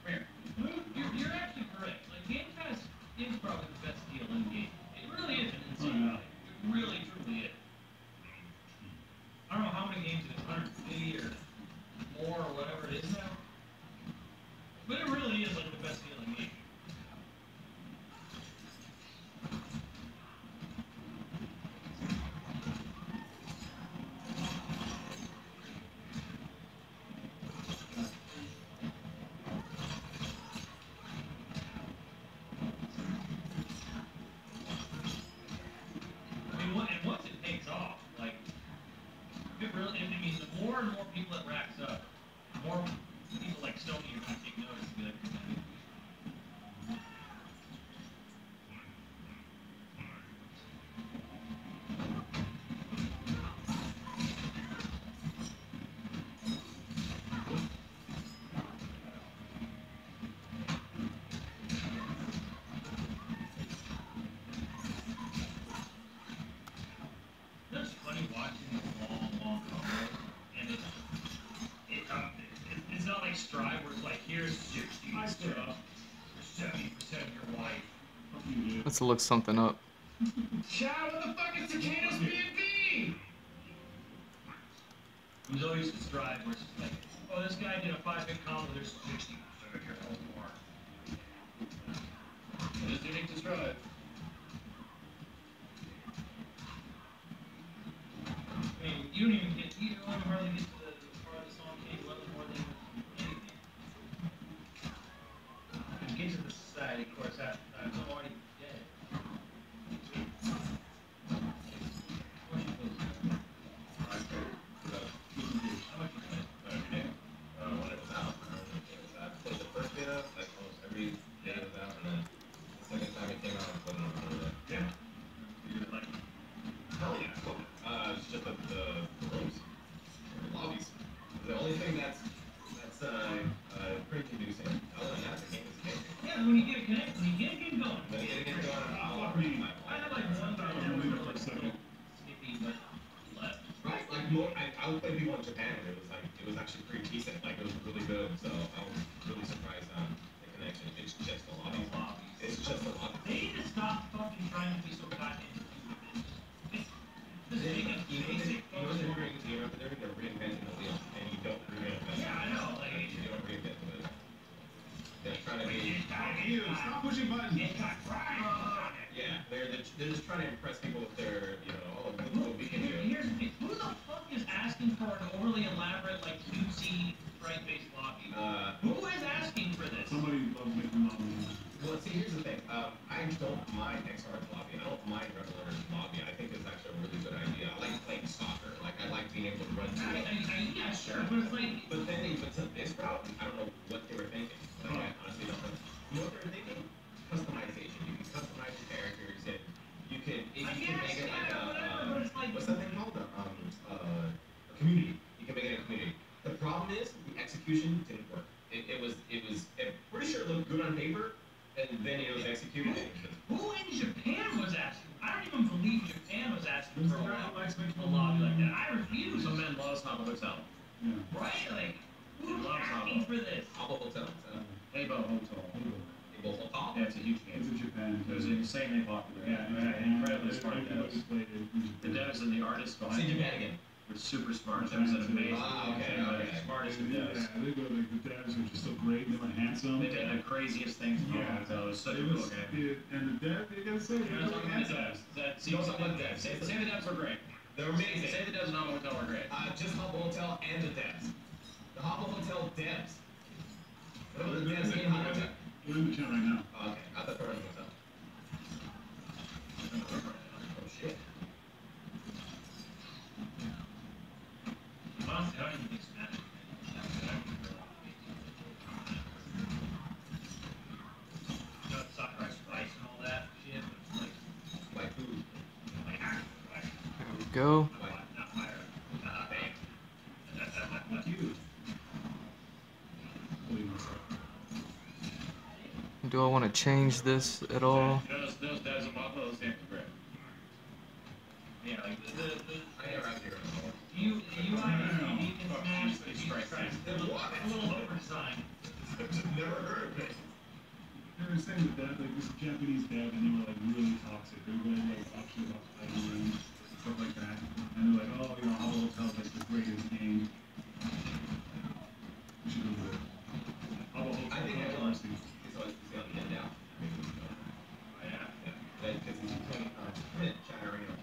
B: Come here. You're actually correct. Like, Game Pass is probably the best deal in the game. It really is an insane value. It really, truly is. I don't know how many games it is, 150 or more or whatever it is now. But it really is like the best deal in the game. I mean, and once it takes off, like, it really, I mean, the more and more people it racks up, the more people like Sony are going to take notice and be like, it's funny watching these long combos, and it's not like Strive where it's like, here's 60 stuff, 70% of your life.
A: Let's look something up.
B: Chad, what the fuck is Cicadas B&B? There's always the Strive where it's just like, oh, this guy did a 5-hit combo, there's 60% of your health more.
D: It is unique to Strive.
B: mean, you don't even get, you don't hardly get to the part of the song cave level more than anything. When you get to the society, of course, after that, I'm already dead. How much you play?
D: When it was out, I played the first beta, like almost every day it was out, and then the second time it came out, I played it on the
B: Yeah. You were like,
D: hell yeah, cool. It's just the rooms, the lobbies. The only thing that's pretty inducing. Other than that, the game is amazing.
B: yeah, when you get a connect, when you get a game going.
D: Then you get it going.
B: I had like one guy
C: I'm leaving for a second.
B: snippy, but left.
D: Right, like more, I would play people in Japan, and it was actually pretty decent. Like it was really good. So I was really surprised on the connection. It's just a lobby. It's just a lobby.
B: They need to stop fucking trying to be so goddamn
D: You
B: stupid.
D: know they're doing a reinventing the wheel, and you don't reinvent it.
B: Yeah, I know. Like,
D: You don't reinvent the wheel. They're trying to be.
C: You, stop pushing buttons.
D: Yeah, they're just trying to impress people with their, oh, look what we can do.
B: Here's the thing. Who the fuck is asking for an overly elaborate, like, cutesy, sprite-based lobby? Who is asking for this?
C: Somebody loves making lobbies.
D: Well, see, here's the thing. I don't mind XR's lobby. I don't mind Reveler's lobby. I think it's actually a really good idea. I like playing soccer. Like, I like being able to run through it.
B: Yeah, sure, but it's like...
D: But then they went to this route, and I don't know what they were thinking. Like, I honestly don't know. You know what they were thinking? Customization. You can customize your characters, and you can make it like what's that thing called? A community. You can make it a community. The problem is the execution didn't work. It was I'm pretty sure it looked good on paper, and then it was executed.
B: Who in Japan was asking? I don't even believe Japan was asking for a lobby
C: lobby
B: like that. I refuse.
D: Some men love Haba Hotel.
C: Yeah.
B: Right? Like, who's
D: Love
B: asking
D: Haba.
B: for this?
D: Haba Hotel.
C: Heibo Hotel.
D: Haba Hotel.
E: Yeah, it's a huge game.
C: It's in Japan.
E: It was insanely popular. Incredibly smart devs. The devs and the artists
D: See
E: behind
D: Japan
E: it
D: again.
E: were super smart. That was an amazing.
D: Okay.
E: Smartest of
C: Yeah,
E: devs.
C: they go like the devs are just so great. They were handsome.
E: They did the craziest things in
C: Yeah.
E: Hotel. It was such a
C: It
E: cool
C: was-
E: game.
C: And the dev, you gotta say,
E: You're
C: they're
E: not
C: really
E: talking about the
C: handsome.
E: devs. That, see,
D: Don't talk about devs.
E: say the devs were great.
D: They're amazing.
E: Say the devs and Haba Hotel were great.
D: Just Haba Hotel and the devs. The Haba Hotel devs. What about the devs in Haba Hotel?
C: We're in the chat right now.
D: Oh, okay, I thought they were in the hotel. Oh shit.
B: Honestly, I don't even think Smash is you know, Sakurai Splice and all that shit, but it's
D: Like who?
B: like,
A: There we go.
D: Like,
B: not fire.
C: Fuck you. Believe myself.
A: Do I want to change this at all?
E: Those devs and Buffalo, those games were great.
B: Yeah, like the
D: I never have to hear it anymore.
B: UI is unique in Smash, but
E: Strike.
B: it's a little overdesigned.
D: I've just never heard of it.
C: They were saying that like this Japanese dev and they were like really toxic. They were really like talk shit about fighting games and stuff like that. And they're like, oh, you know, Halo Hotel's like the greatest game. We should go with it. Halo Hotel.
D: I think
C: Controversy.
D: It's always on the end now. Yeah. Because he's playing Chatterino.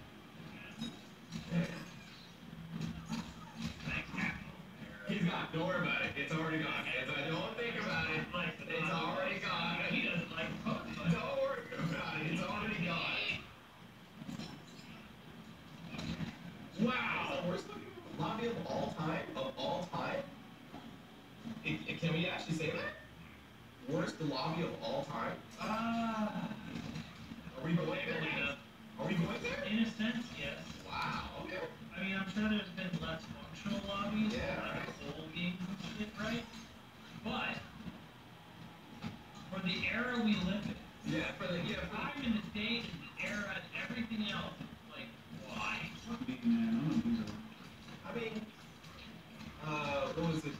D: He's gone. Don't worry about it. It's already gone. Don't think about it. It's already gone.
B: He doesn't like Pokemon.
D: Don't worry about it. It's already gone. Wow. The worst looking lobby of all time? Of all time? Can we actually say that? Worst lobby of all time? Are we going there? Are we going there?
B: In a sense, yes.
D: Wow. Okay.
B: I mean, I'm sure there's been less functional lobbies,
D: Yeah,
B: like
D: right.
B: old games and shit, right? But for the era we live in, time in the day and the era and everything else, it's like, why?
C: Fuck me, man. I'm gonna lose it.
D: I mean, what was it?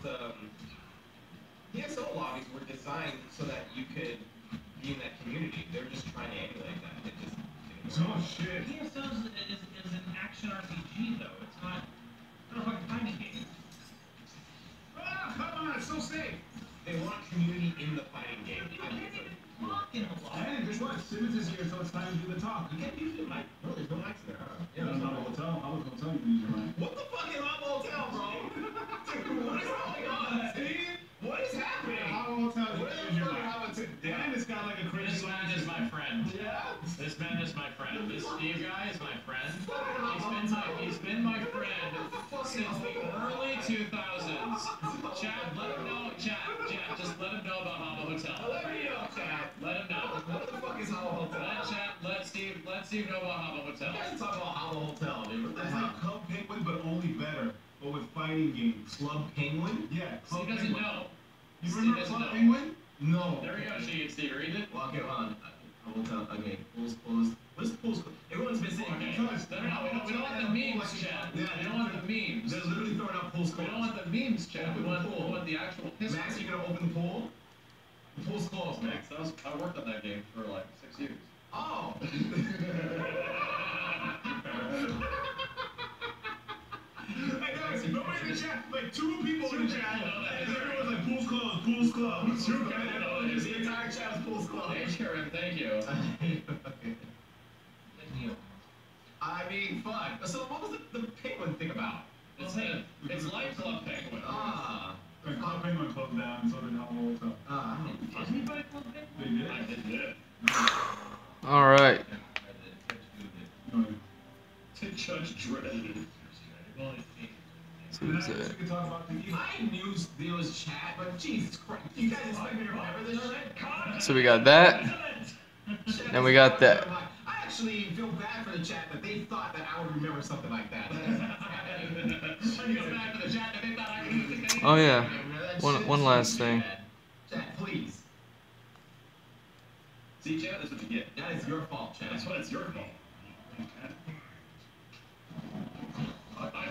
D: ESO lobbies were designed so that you could be in that community. They're just trying to emulate that. It just didn't work.
C: Oh shit.
B: ESO is an action RPG, though. It's not a fucking fighting game.
C: Ah, come on, it's so safe.
D: They want community in the fighting game.
B: You
D: I
B: can't
D: think it's
B: even talk in a lot.
C: Hey, guess what? Simmons is here, so it's time to do the talk.
D: you can't use the mic. No, there's no mics in there. Huh?
C: Yeah, that's not a hotel. How would hotel you can use your mind?
D: What the fuck is Hobble Hotel, bro? Dude, what is going on? What is happening?
C: How hotel you
D: What
C: can
D: is
C: use your
D: fucking
C: mind?
D: Hobble Hotel?
C: Dan has got like a crazy.
E: This man is my friend.
D: Yeah?
E: This man is my friend. This Steve guy is my friend. He's been my friend since the early 2000s. Chad, let him know. Chad, just let him know about Hama Hotel.
D: Let me know, Chad.
E: Let him know.
D: What the fuck is Hobble Hotel?
E: Let Steve know about Hama Hotel.
D: You guys talk about Hobble Hotel, dude. What the
C: It's
D: hell?
C: like Club Penguin, but only better. But with fighting games.
D: Club Penguin?
C: Yeah, Club
E: Steve doesn't
C: Penguin.
E: know.
C: You
E: Steve
C: remember
E: doesn't
C: Club
E: know.
C: Penguin? No.
E: There we go, Steve. Read it.
D: Well, okay, hold on. Hobble Hotel. Okay, pools. What is pools? Everyone's been saying.
E: Okay. No, we don't want the memes, Chad.
D: Yeah,
E: We don't want the memes.
D: They're literally throwing out pools.
E: We don't want the memes, Chad. We want the actual history.
D: Max, you gonna open the pool? The pool's closed, Max.
E: I worked on that game for like 6 years.
D: Oh!
C: Hey guys, nobody in the chat, like 2 people in the chat, and everyone's like, pool's closed, pool's closed.
D: 2 guys, the entire chat is pool's closed.
E: Thank you.
D: I mean, fuck. So what was the penguin thing about?
E: It's like Club Penguin.
D: Ah.
C: And Club Penguin closed down, so did Hobble Hotel.
E: Disney by Club Penguin?
C: They did?
E: I did.
A: All right.
C: No.
E: To Judge Dredd.
A: So who's
C: We
A: that?
C: can talk about the
D: I knew there was chat, but Jesus Christ. You guys expect me to remember this shit?
A: So we got that. And we got that.
D: I actually feel bad for the chat that they thought that I would remember something like that.
A: Oh yeah. One last thing.
D: Chat, please.
E: See, Chad, that's what you get.
D: That is your fault, chat.
E: That's why it's your fault.
D: Oh, God.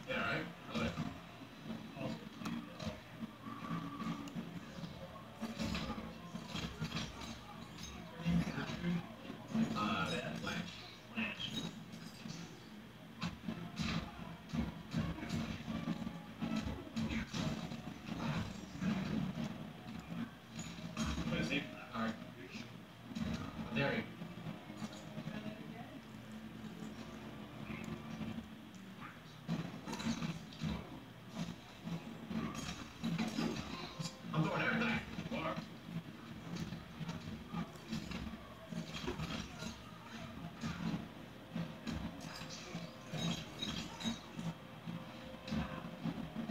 D: Yeah, right? Good. Blanche.
E: What is he?
D: Alright. There you I'm throwing everything.
E: Mark.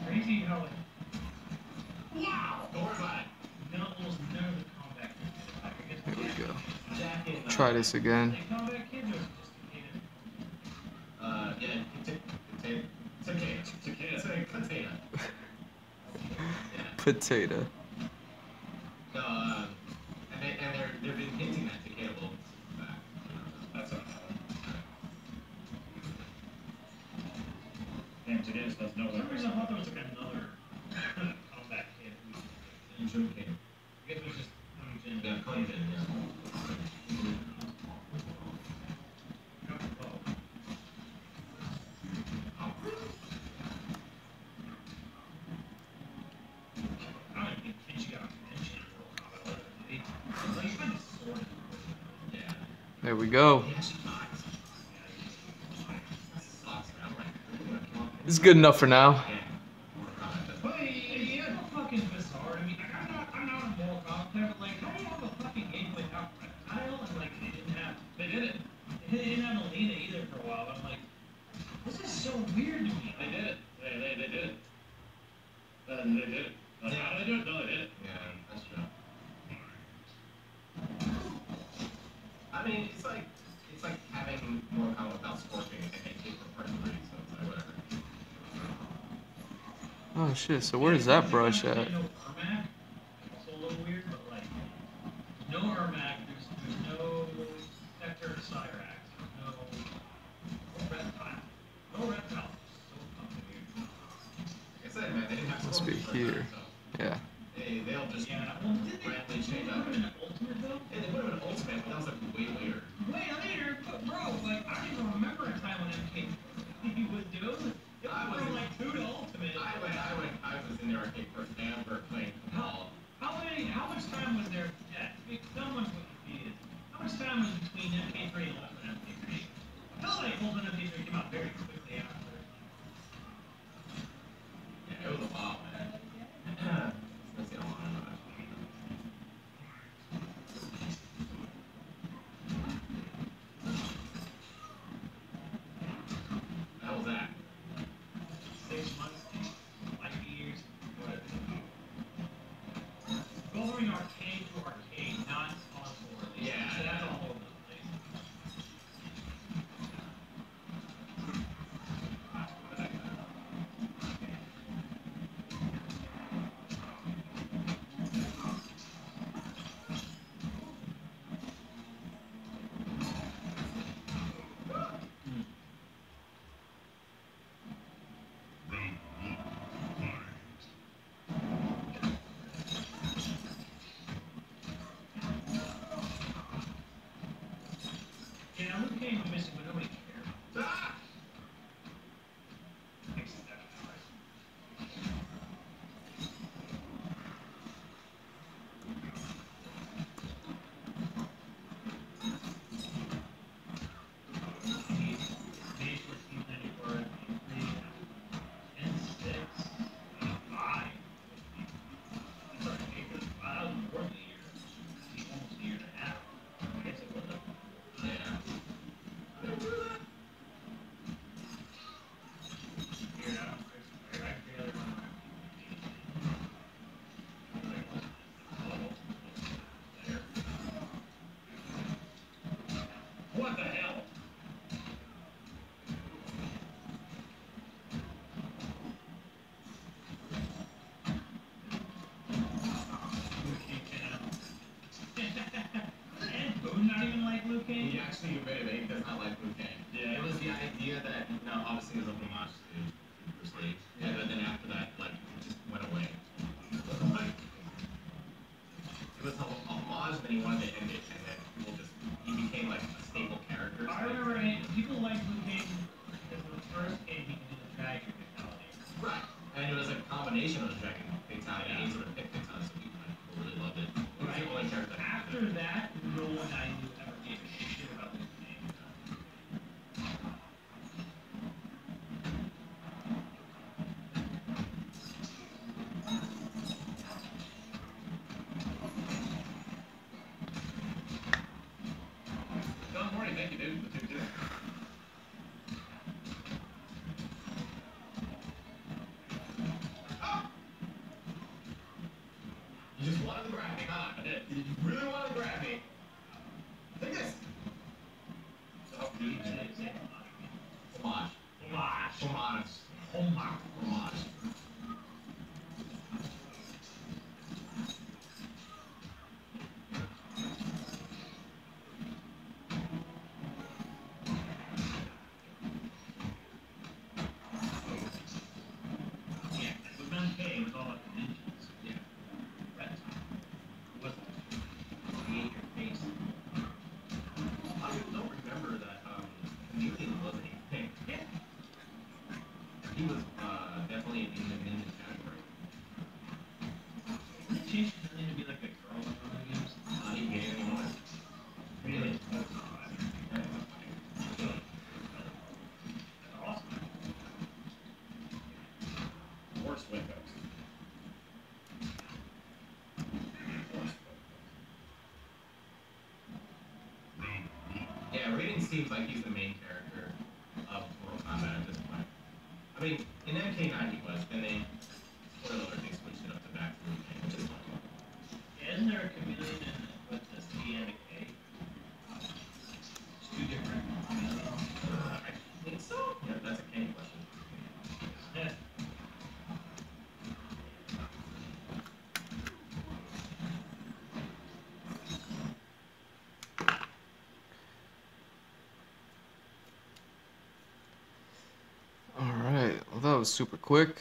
B: Crazy how like
D: Wow! Don't worry about it.
B: almost none of the combat kids. Like, I guess
A: Here we go.
B: Jack and
A: Try this again.
B: they combat kids or sophisticated.
D: Potato.
A: Potato.
D: And they've been hinting at Takeda back.
E: That's okay. Damn, today just has no
B: For some
E: weapons.
B: reason I thought there was like another combat kid.
D: Jun King.
B: I guess it was just Hunjin.
D: Yeah, Hunjin, yeah.
B: I don't even think Kenshi got a mention in Mortal Kombat 11, did he? Like, he's been sword.
D: Yeah.
A: There we go.
D: He actually dies. That sucks, man. I'm like,
A: This is good enough for now.
D: yeah.
B: But it's so fucking bizarre to me. Like, I'm not a Mortal Kombat player, but like, how do you have a fucking game without Reptile? And like, they didn't have Alina either for a while. I'm like, this is so weird to me.
E: They did it. They did it. They did it. How did they do it? No, they did it.
D: Yeah, that's true. I mean, it's like having Mortal Kombat without Scorpion and they take from Part 3, so it's like whatever.
A: Oh shit. So where is that brush at?
B: No Ermac. Also a little weird, but like, no Ermac. There's no Sector Cyrax. There's no Reptile. No Reptile. So
A: here. Yeah.
E: They'll just randomly change up.
B: Ultimate though?
E: Yeah, they put him in Ultimate, but that was like way later.
B: Way later? But bro, like, I don't even remember a time when MK he was doing. It
E: I
B: was from
E: was-
B: like 2 to Ultimate.
E: I was in the arcade first ever playing Cabal.
B: How much time was there? Yeah, someone put confused. How much time was between MK3 and Ultimate MK3? I felt like Ultimate MK3 came out very quickly after.
E: Yeah, it was a while, man. Let's see how long I know that. How was that?
B: 6 months, like years, whatever. Going arcade to arcade, not console release.
E: Yeah.
B: So that's a whole nother thing. Yeah, Luke Cage was missing, but nobody cared.
E: Ah!
B: Except ours. These were team 94 and 3 and 6 and 5. Sorry, because that was more than a year. Almost a year and a half. I guess it was.
E: Yeah.
B: What the hell? And Boone not even like Luke Cage?
E: He actually admitted he does not like Liu Kang.
B: Yeah.
E: It was the idea that, obviously it was a homage to Bruce Lee. Yeah, but then after that, like, it just went away. Like, it was a homage, then he wanted to end it, and then people just, he became like a staple character.
B: I remember people liked Luke Cage because in the first game he could do the dragon mentality.
E: Right. And it was a combination of the Dragon Fatality and sort of pick Fatality, so people really loved it. It was the only character that
B: After that, no one I knew ever gave a shit about Luke Cage.
E: John Morty, thank you, dude. The 2-2. You just wanted to grab me, huh? I did. You really wanted to grab me. Take this. Oh, dude. Homage.
B: Homage.
E: Homage.
B: Homage.
E: Homage.
B: Yeah, with MK, it was all about the ninjas.
E: Yeah.
B: Red Top. It wasn't create your face.
E: A lot of people don't remember that Chameleon wasn't a thing.
B: Yeah.
E: He was definitely in the ninja category.
B: Didn't it change his name to be like a girl in one of the games?
E: He didn't get it anymore.
B: Really?
E: Yeah.
B: That's awesome.
E: Worst windows. Yeah, Raiden seems like he's the main character of Mortal Kombat at this point. I mean, in MK9 he was, and they, spoiler alert, they switched it up to back to Liu Kang, which is fine.
B: Yeah, isn't there a chameleon and what's the C and a K? It's two different chameleons.
E: I think so? Yeah, that's a Kang question.
B: Yeah.
A: All right. Well, that was super quick.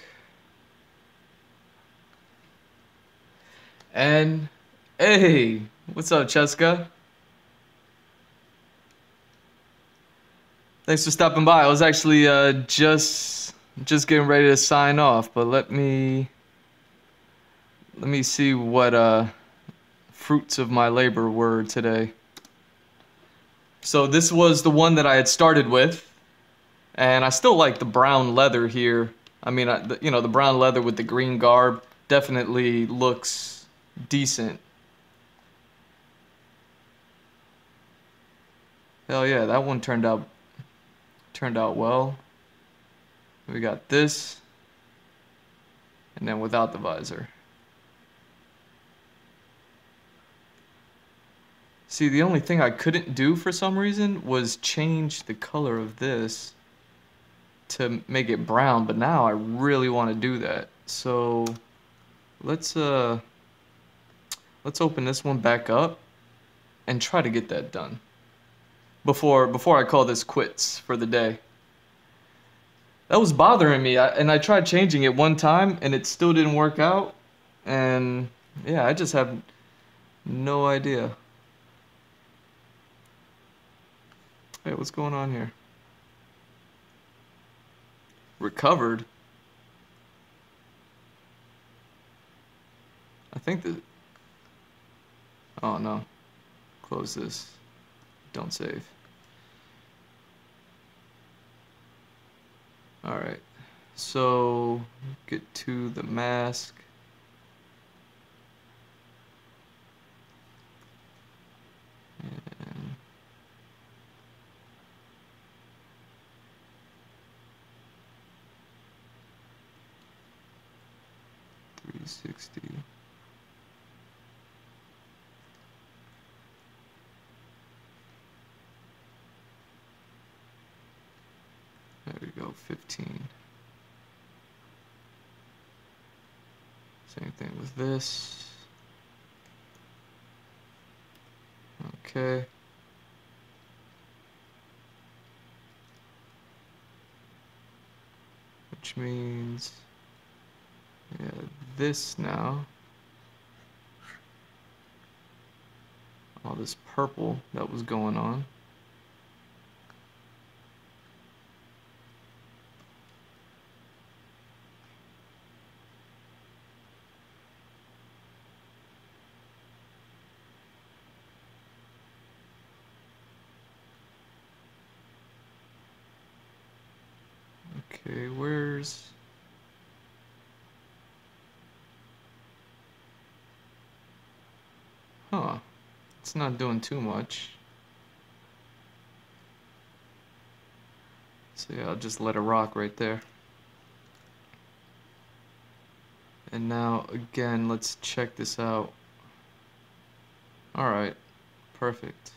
A: And hey, what's up, Cheska? Thanks for stopping by. I was actually just getting ready to sign off, but let me see what fruits of my labor were today. So this was the one that I had started with, and I still like the brown leather here. I mean, you know, the brown leather with the green garb definitely looks decent. Hell yeah, that one turned out well. We got this, and then without the visor. See, the only thing I couldn't do for some reason was change the color of this to make it brown, but now I really want to do that. So let's open this one back up and try to get that done before I call this quits for the day. That was bothering me, and I tried changing it one time and it still didn't work out, and yeah, I just have no idea. Hey, what's going on here? Recovered? I think that... Oh no. Close this. Don't save. Alright. So, get to the mask. And... $360. There we go, 15. Same thing with this. Okay. Which means, yeah, this now. All this purple that was going on. Okay, where's... Huh. It's not doing too much. So yeah, I'll just let it rock right there. And now, again, let's check this out. Alright. Perfect.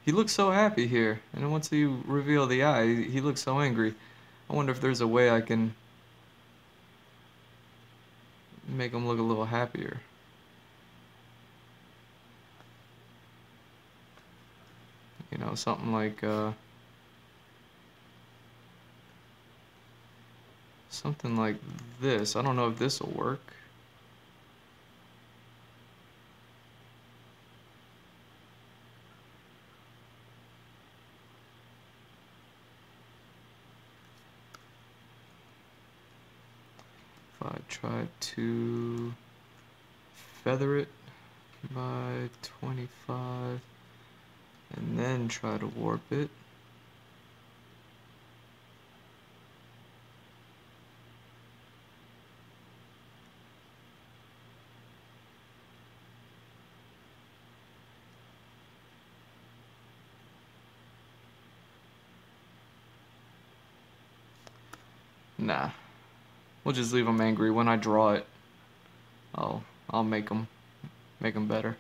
A: He looks so happy here, and then once you reveal the eye, he looks so angry. I wonder if there's a way I can make him look a little happier. You know, something like, something like this. I don't know if this will work. If I try to feather it by 25 and then try to warp it. Nah. We'll just leave them angry. When I draw it, I'll make them better.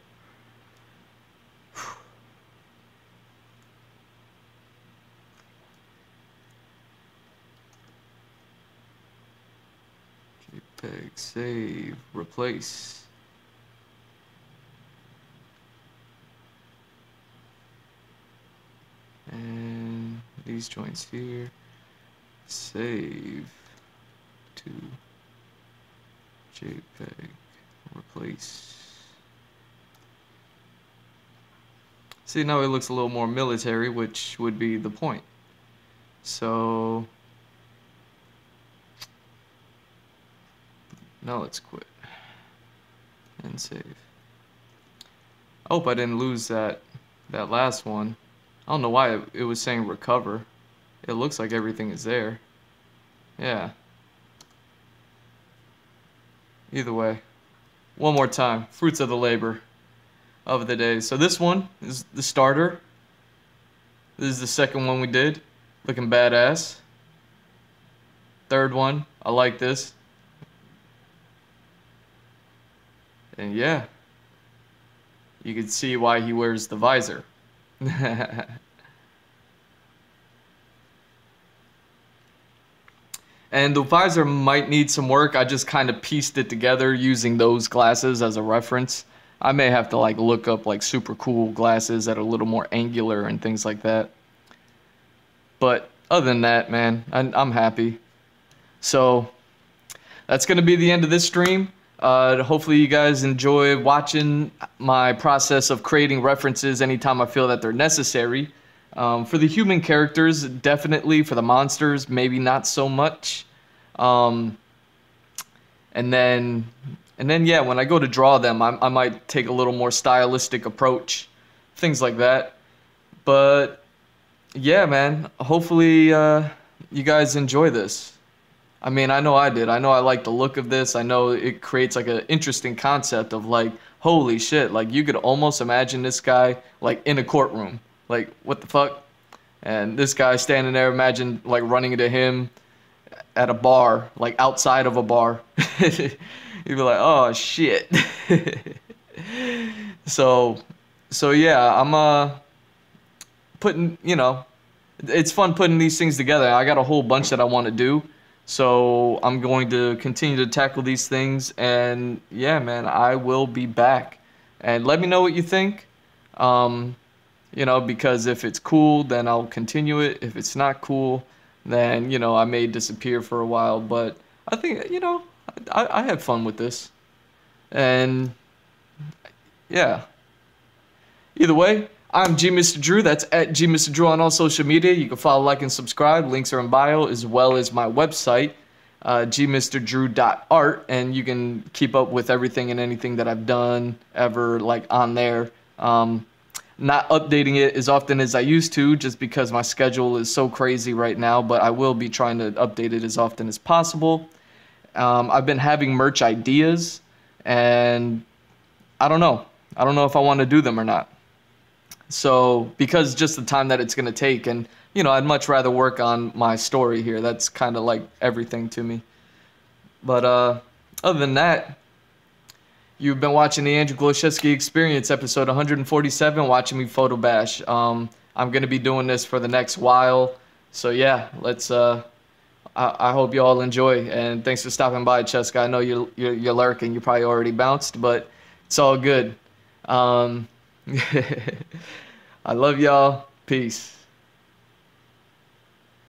A: JPEG, save, replace. And these joints here. Save to JPEG. Replace. See, now it looks a little more military, which would be the point. So now let's quit and save. I hope I didn't lose that last one. I don't know why it was saying recover. It looks like everything is there. Yeah. Either way. One more time. Fruits of the labor of the day. So this one is the starter. This is the second one we did. Looking badass. Third one. I like this. And yeah. You can see why he wears the visor. And the visor might need some work. I just kind of pieced it together using those glasses as a reference. I may have to like look up like super cool glasses that are a little more angular and things like that. But other than that, man, I'm happy. So that's going to be the end of this stream. Hopefully you guys enjoy watching my process of creating references anytime I feel that they're necessary. For the human characters, definitely. For the monsters, maybe not so much. And then yeah, when I go to draw them, I might take a little more stylistic approach, things like that. But yeah, man, hopefully you guys enjoy this. I mean, I know I did. I know I like the look of this. I know it creates like an interesting concept of like, holy shit, like you could almost imagine this guy like in a courtroom. Like, what the fuck? And this guy standing there, imagine like running into him at a bar, like outside of a bar. You'd be like, oh shit. So yeah, I'm putting, you know, it's fun putting these things together. I got a whole bunch that I want to do. So I'm going to continue to tackle these things, and yeah, man, I will be back. And let me know what you think. You know, because if it's cool, then I'll continue it. If it's not cool, then, you know, I may disappear for a while. But I think, you know, I had fun with this. And yeah. Either way, I'm G Mr. Drew. That's at G Mr. Drew on all social media. You can follow, like, and subscribe. Links are in bio, as well as my website, gmrdrew.art. And you can keep up with everything and anything that I've done ever, like, on there. Not updating it as often as I used to, just because my schedule is so crazy right now, but I will be trying to update it as often as possible. I've been having merch ideas, and I don't know. I don't know if I want to do them or not. So, because just the time that it's going to take, and, you know, I'd much rather work on my story here. That's kind of like everything to me. But other than that, you've been watching the Andrew Glowczewski Experience, episode 147, watching me photo bash. I'm going to be doing this for the next while. So yeah, let's, I hope you all enjoy. And thanks for stopping by, Cheska. I know you're lurking. You probably already bounced, but it's all good. I love y'all. Peace.